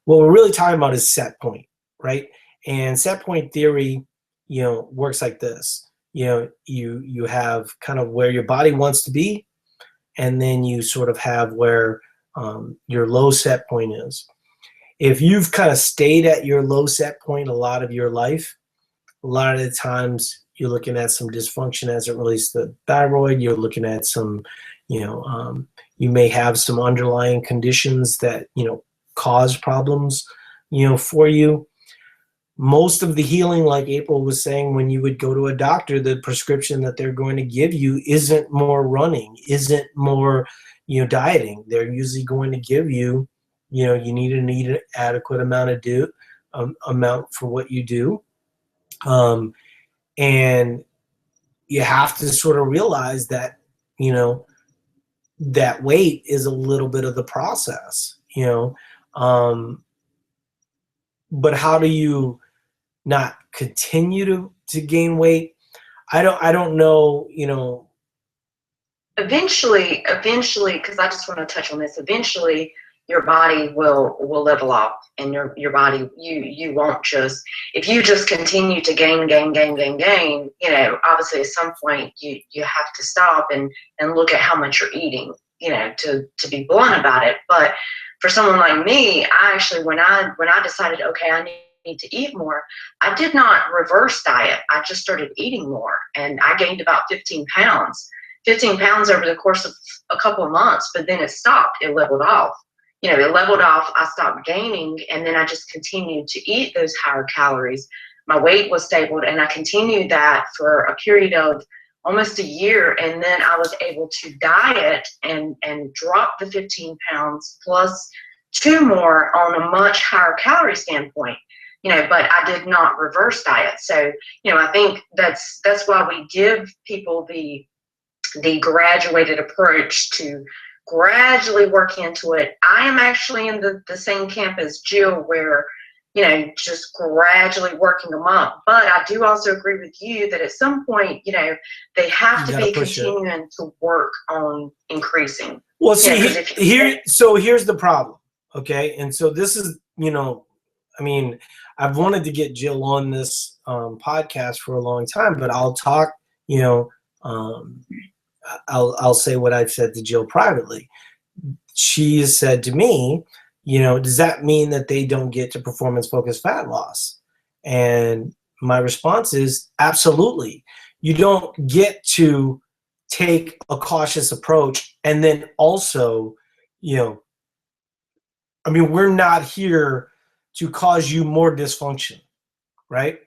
what we're really talking about is set point, right? And set point theory, works like this. You have kind of where your body wants to be, and then you sort of have where your low set point is. If you've kind of stayed at your low set point a lot of your life, a lot of the times you're looking at some dysfunction as it relates to the thyroid. You're looking at some, you may have some underlying conditions that, cause problems, for you. Most of the healing, like April was saying, when you would go to a doctor, the prescription that they're going to give you isn't more running, isn't more, dieting. They're usually going to give you, you need an adequate amount of amount for what you do. And you have to sort of realize that, that weight is a little bit of the process, but how do you not continue to gain weight? I don't know, Eventually, because I just want to touch on this. Eventually, your body will level off, and your body you won't just, if you just continue to gain. Obviously at some point you have to stop and look at how much you're eating. To be blunt about it. But for someone like me, I actually when I decided, okay, I need to eat more, I did not reverse diet. I just started eating more, and I gained about 15 pounds. 15 pounds over the course of a couple of months, but then it stopped. It leveled off. It leveled off. I stopped gaining, and then I just continued to eat those higher calories. My weight was stable, and I continued that for a period of almost a year, and then I was able to diet and drop the 15 pounds plus 2 more on a much higher calorie standpoint. But I did not reverse diet. So, I think that's why we give people the graduated approach to gradually work into it. I am actually in the same camp as Jill, where, just gradually working them up. But I do also agree with you that at some point, they have to be continuing to work on increasing. Well, see, here's the problem. Okay. And so this is, I mean, I've wanted to get Jill on this podcast for a long time, but I'll talk, I'll say what I've said to Jill privately. She has said to me, does that mean that they don't get to performance-focused fat loss? And my response is absolutely. You don't get to take a cautious approach and then also, we're not here to cause you more dysfunction, right?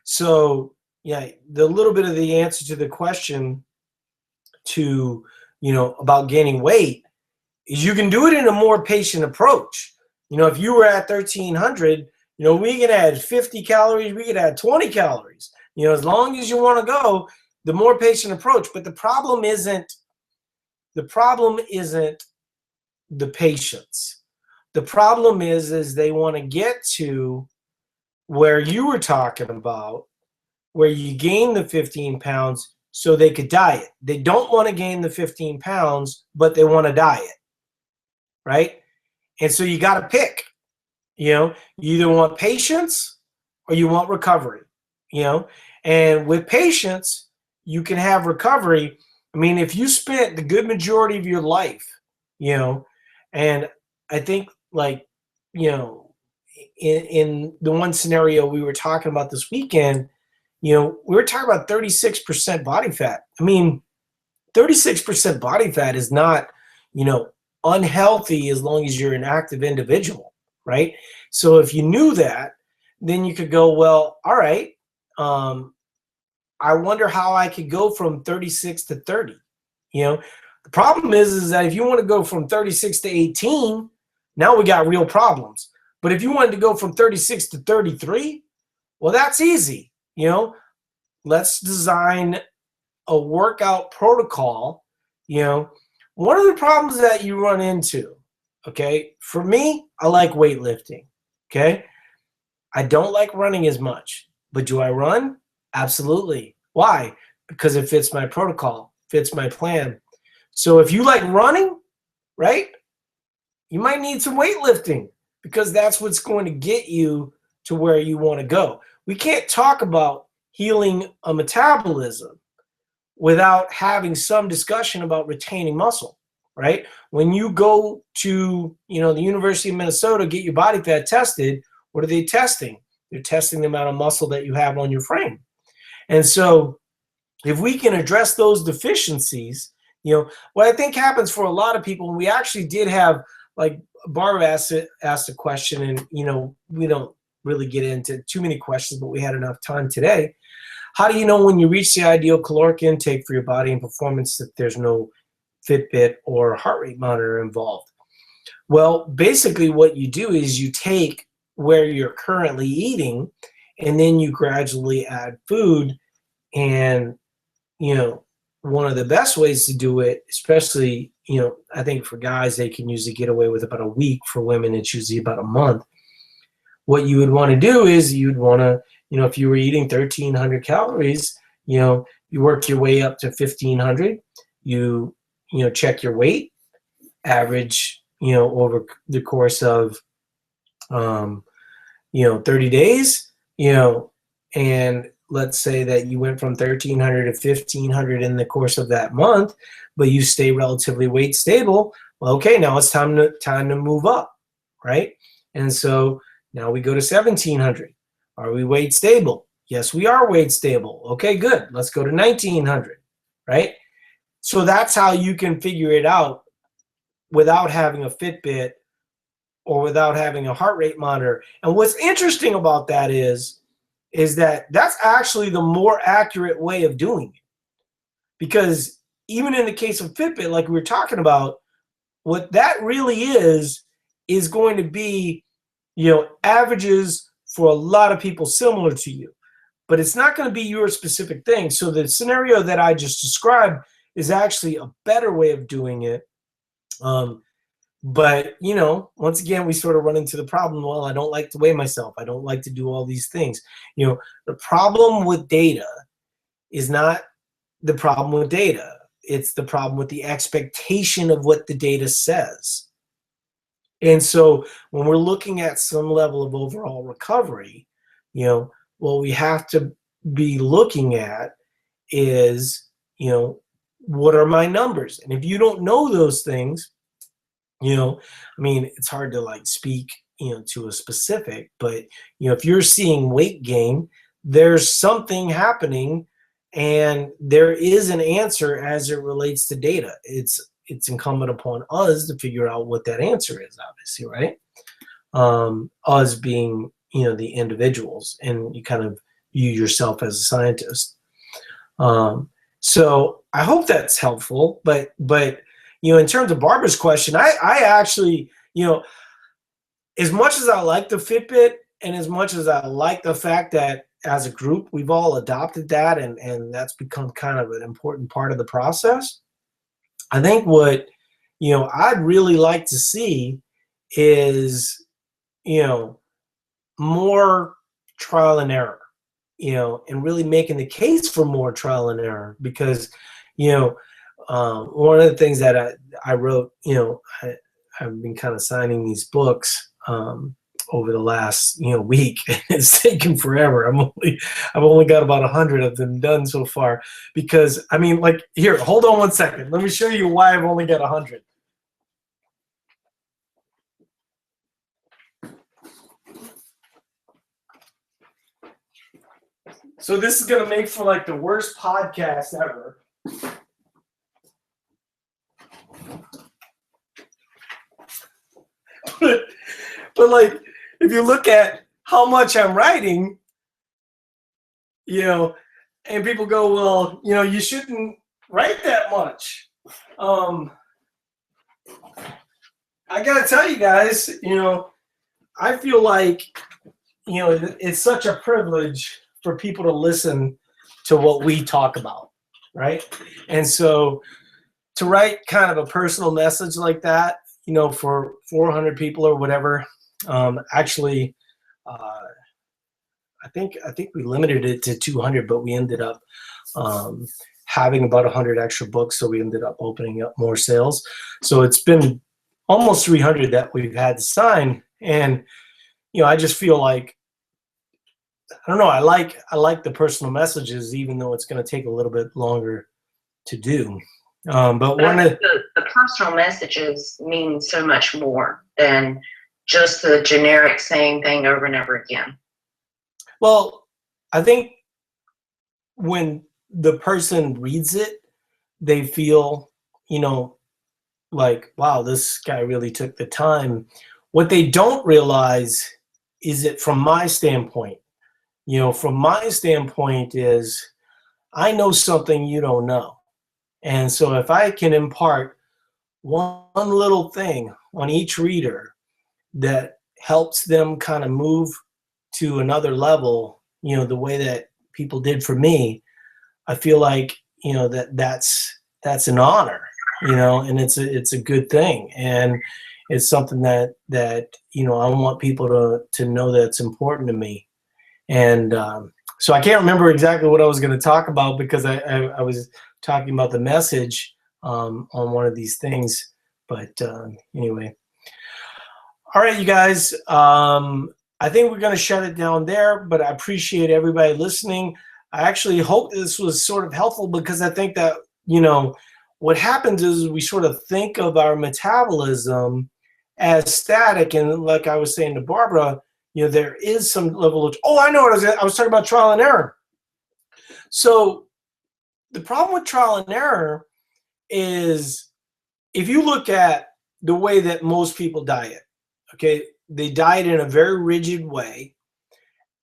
So, yeah, the little bit of the answer to the question to, about gaining weight is you can do it in a more patient approach. If you were at 1300, we can add 50 calories, we could add 20 calories, as long as you want to go, the more patient approach. But the problem isn't the patients. The problem is they want to get to where you were talking about, where you gain the 15 pounds so they could diet. They don't want to gain the 15 pounds, but they want to diet, right? And so you got to pick, you either want patience or you want recovery, and with patience, you can have recovery. If you spent the good majority of your life, and I think like you know, in the one scenario we were talking about this weekend, we were talking about 36% body fat. I mean, 36% body fat is not, unhealthy as long as you're an active individual, right? So if you knew that, then you could go, well, all right, I wonder how I could go from 36 to 30. The problem is that if you want to go from 36 to 18, now we got real problems. But if you wanted to go from 36 to 33, well, that's easy. Let's design a workout protocol. One of the problems that you run into, okay, for me, I like weightlifting, okay? I don't like running as much, but do I run? Absolutely. Why? Because it fits my protocol, fits my plan. So if you like running, right, you might need some weightlifting because that's what's going to get you to where you want to go. We can't talk about healing a metabolism without having some discussion about retaining muscle, right? When you go to, the University of Minnesota, get your body fat tested, what are they testing? They're testing the amount of muscle that you have on your frame. And so if we can address those deficiencies, what I think happens for a lot of people, and we actually did have, like, Barb asked a question, and, we don't really get into too many questions, but we had enough time today. How do you know when you reach the ideal caloric intake for your body and performance that there's no Fitbit or heart rate monitor involved? Well, basically what you do is you take where you're currently eating, and then you gradually add food. And, one of the best ways to do it, especially, I think for guys, they can usually get away with about a week. For women, it's usually about a month. What you would want to do is you'd want to, if you were eating 1,300 calories, you work your way up to 1,500. You check your weight, average, over the course of, 30 days, and let's say that you went from 1,300 to 1,500 in the course of that month, but you stay relatively weight stable. Well, okay, now it's time to move up, right? And so now we go to 1,700. Are we weight stable? Yes, we are weight stable. Okay, good. Let's go to 1,900, right? So that's how you can figure it out without having a Fitbit or without having a heart rate monitor. And what's interesting about that is that that's actually the more accurate way of doing it. Because even in the case of Fitbit, like we were talking about, what that really is going to be, averages for a lot of people similar to you. But it's not going to be your specific thing. So the scenario that I just described is actually a better way of doing it. But, once again, we sort of run into the problem, well, I don't like to weigh myself. I don't like to do all these things. The problem with data is not the problem with data. It's the problem with the expectation of what the data says. And so when we're looking at some level of overall recovery, what we have to be looking at is, what are my numbers? And if you don't know those things, it's hard to speak, to a specific, but, if you're seeing weight gain, there's something happening and there is an answer as it relates to data. It's incumbent upon us to figure out what that answer is, obviously, right? Us being, the individuals, and you kind of view yourself as a scientist. So I hope that's helpful, but in terms of Barbara's question, I actually, as much as I like the Fitbit and as much as I like the fact that as a group, we've all adopted that and that's become kind of an important part of the process, I think what, I'd really like to see is, more trial and error, and really making the case for more trial and error because, one of the things that I wrote, I've been kind of signing these books over the last week. It's taken forever. I've only got about 100 of them done so far because here, hold on one second. Let me show you why I've only got 100. So this is going to make for like the worst podcast ever. But like, if you look at how much I'm writing, you know, and people go, well, you know, you shouldn't write that much. I got to tell you guys, you know, I feel like, you know, it's such a privilege for people to listen to what we talk about, right? And so to write kind of a personal message like that, you know, for 400 people or whatever, actually, I think we limited it to 200, but we ended up having about 100 extra books, so we ended up opening up more sales. So it's been almost 300 that we've had to sign, and you know, I just feel like, I don't know, I like the personal messages, even though it's going to take a little bit longer to do. But one of the personal messages mean so much more than just the generic same thing over and over again. Well, I think when the person reads it, they feel, you know, like, wow, this guy really took the time. What they don't realize is that from my standpoint, you know, from my standpoint is I know something you don't know. And so if I can impart one little thing on each reader that helps them kind of move to another level, you know, the way that people did for me, I feel like, you know, that's an honor, you know, and it's a good thing, and it's something that you know, I want people to know that it's important to me. And so I can't remember exactly what I was going to talk about, because I was talking about the message on one of these things, but anyway. All right, you guys. I think we're going to shut it down there, but I appreciate everybody listening. I actually hope this was sort of helpful, because I think that, you know, what happens is we sort of think of our metabolism as static. And like I was saying to Barbara, you know, there is some level of, oh, I know what I was talking about, trial and error. So the problem with trial and error is, if you look at the way that most people diet, okay, they diet in a very rigid way,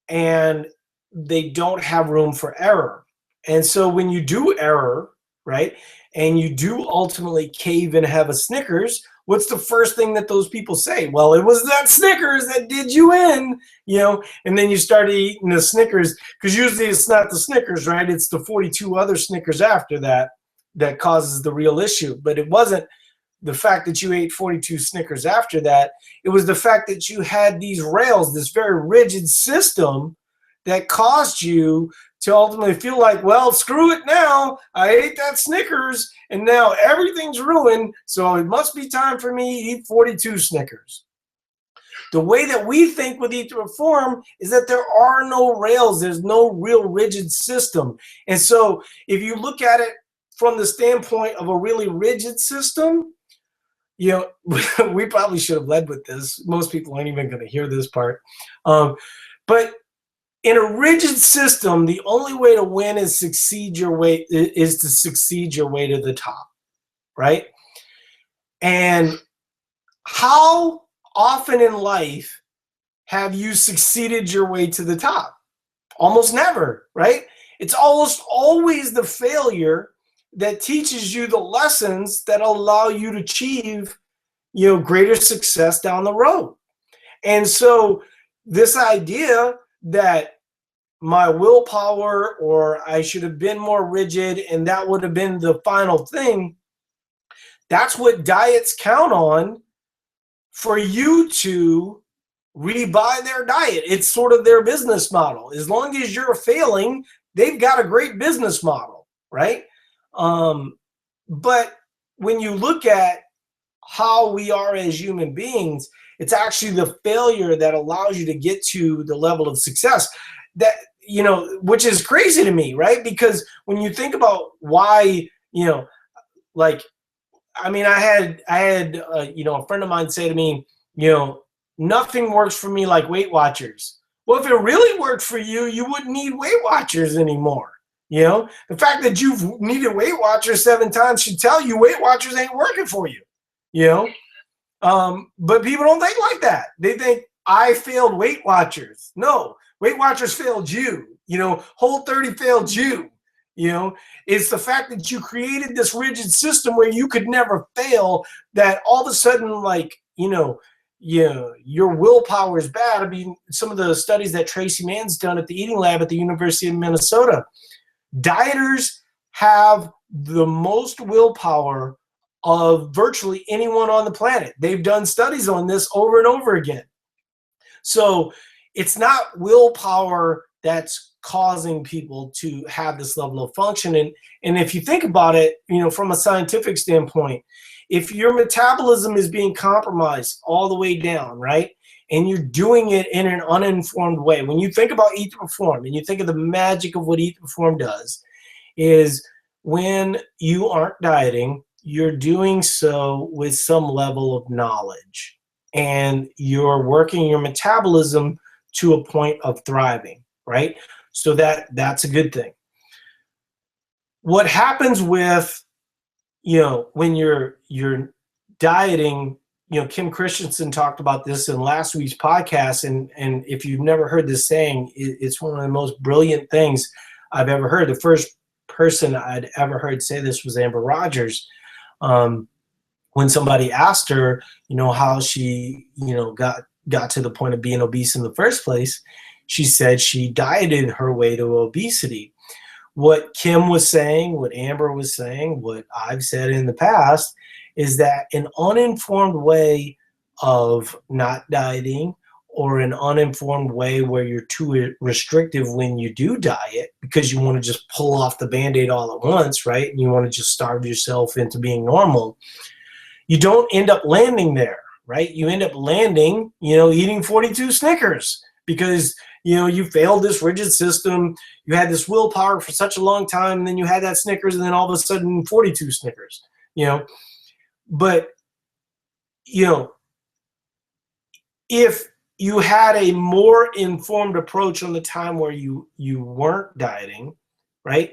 and they don't have room for error. And so when you do error, right, and you do ultimately cave and have a Snickers, what's the first thing that those people say? Well, it was that Snickers that did you in, you know, and then you start eating the Snickers, because usually it's not the Snickers, right? It's the 42 other Snickers after that that causes the real issue. But it wasn't the fact that you ate 42 Snickers after that. It was the fact that you had these rails, this very rigid system that caused you to ultimately feel like, well, screw it now. I ate that Snickers, and now everything's ruined, so it must be time for me to eat 42 Snickers. The way that we think with Eat to Reform is that there are no rails. There's no real rigid system. And so if you look at it from the standpoint of a really rigid system, you know, we probably should have led with this. Most people aren't even going to hear this part. But in a rigid system, the only way to win is to succeed your way to the top, right? And how often in life have you succeeded your way to the top? Almost never, right? It's almost always the failure that teaches you the lessons that allow you to achieve, you know, greater success down the road. And so this idea that my willpower, or I should have been more rigid and that would have been the final thing, that's what diets count on for you to rebuy their diet. It's sort of their business model. As long as you're failing, they've got a great business model, right? But when you look at how we are as human beings, it's actually the failure that allows you to get to the level of success. That, you know, which is crazy to me, right? Because when you think about why, you know, like, I mean, I had you know, a friend of mine say to me, you know, nothing works for me like Weight Watchers. Well, if it really worked for you, you wouldn't need Weight Watchers anymore. You know, the fact that you've needed Weight Watchers 7 times should tell you Weight Watchers ain't working for you. You know, but people don't think like that. They think I failed Weight Watchers. No, Weight Watchers failed you. You know, Whole30 failed you. You know, it's the fact that you created this rigid system where you could never fail that all of a sudden, like, you know, your willpower is bad. I mean, some of the studies that Tracy Mann's done at the Eating Lab at the University of Minnesota, dieters have the most willpower of virtually anyone on the planet. They've done studies on this over and over again. So it's not willpower that's causing people to have this level of function. And if you think about it, you know, from a scientific standpoint, if your metabolism is being compromised all the way down, right, and you're doing it in an uninformed way, when you think about Eat to Perform and you think of the magic of what Eat to Perform does, is when you aren't dieting, you're doing so with some level of knowledge, and you're working your metabolism to a point of thriving, right? So that's a good thing. What happens with, you know, when you're dieting, you know, Kim Christensen talked about this in last week's podcast, and if you've never heard this saying, it's one of the most brilliant things I've ever heard. The first person I'd ever heard say this was Amber Rogers. When somebody asked her, you know, how she, you know, got to the point of being obese in the first place, she said she dieted her way to obesity. What Kim was saying, what Amber was saying, what I've said in the past is that an uninformed way of not dieting, or an uninformed way where you're too restrictive when you do diet because you want to just pull off the Band-Aid all at once, right? And you want to just starve yourself into being normal. You don't end up landing there, right? You end up landing, you know, eating 42 Snickers because, you know, you failed this rigid system. You had this willpower for such a long time, and then you had that Snickers, and then all of a sudden 42 Snickers, you know. But, you know, if you had a more informed approach on the time where you weren't dieting, right?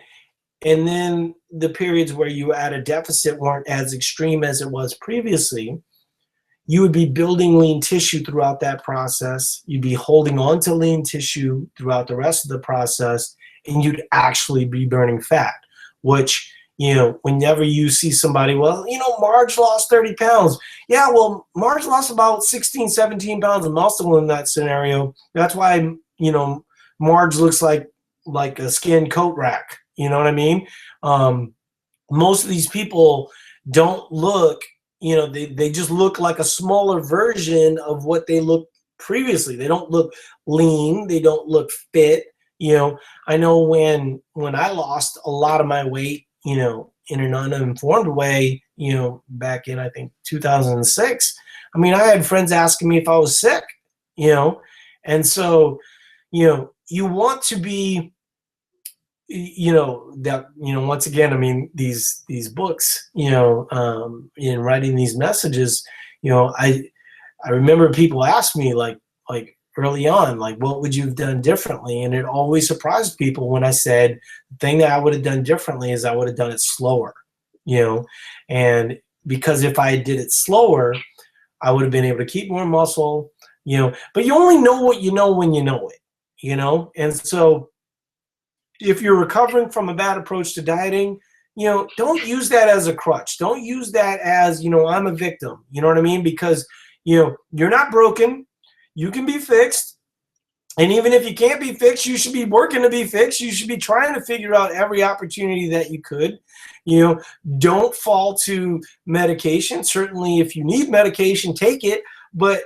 And then the periods where you at a deficit weren't as extreme as it was previously, you would be building lean tissue throughout that process. You'd be holding on to lean tissue throughout the rest of the process, and you'd actually be burning fat, which, you know, whenever you see somebody, well, you know, Marge lost 30 pounds. Yeah, well, Marge lost about 16, 17 pounds of muscle in that scenario. That's why, you know, Marge looks like a skin coat rack. You know what I mean? Most of these people don't look, you know, they just look like a smaller version of what they looked previously. They don't look lean. They don't look fit. You know, I know when I lost a lot of my weight, you know, in an uninformed way, you know, back in, I think, 2006, I mean, I had friends asking me if I was sick, you know, and so, you know, you want to be, you know, that, you know, once again, I mean, these books, you know, in writing these messages, you know, I remember people ask me like early on, like, what would you have done differently? And it always surprised people when I said the thing that I would have done differently is I would have done it slower, you know, and because if I did it slower, I would have been able to keep more muscle, you know, but you only know what you know when you know it, you know, and so if you're recovering from a bad approach to dieting, you know, don't use that as a crutch. Don't use that as, you know, I'm a victim. You know what I mean? Because, you know, you're not broken. You can be fixed. And even if you can't be fixed, you should be working to be fixed. You should be trying to figure out every opportunity that you could. You know, don't fall to medication. Certainly, if you need medication, take it. But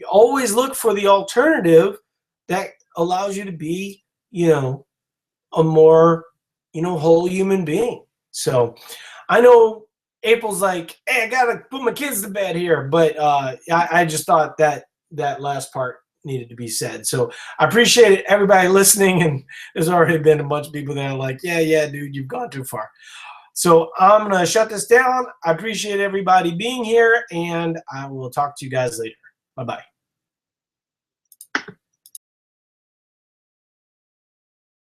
always look for the alternative that allows you to be, you know, a more, you know, whole human being. So I know April's like, hey, I gotta put my kids to bed here, but I just thought that last part needed to be said. So I appreciate everybody listening, and there's already been a bunch of people that are like, yeah, dude, you've gone too far. So I'm gonna shut this down. I appreciate everybody being here, and I will talk to you guys later. Bye-bye.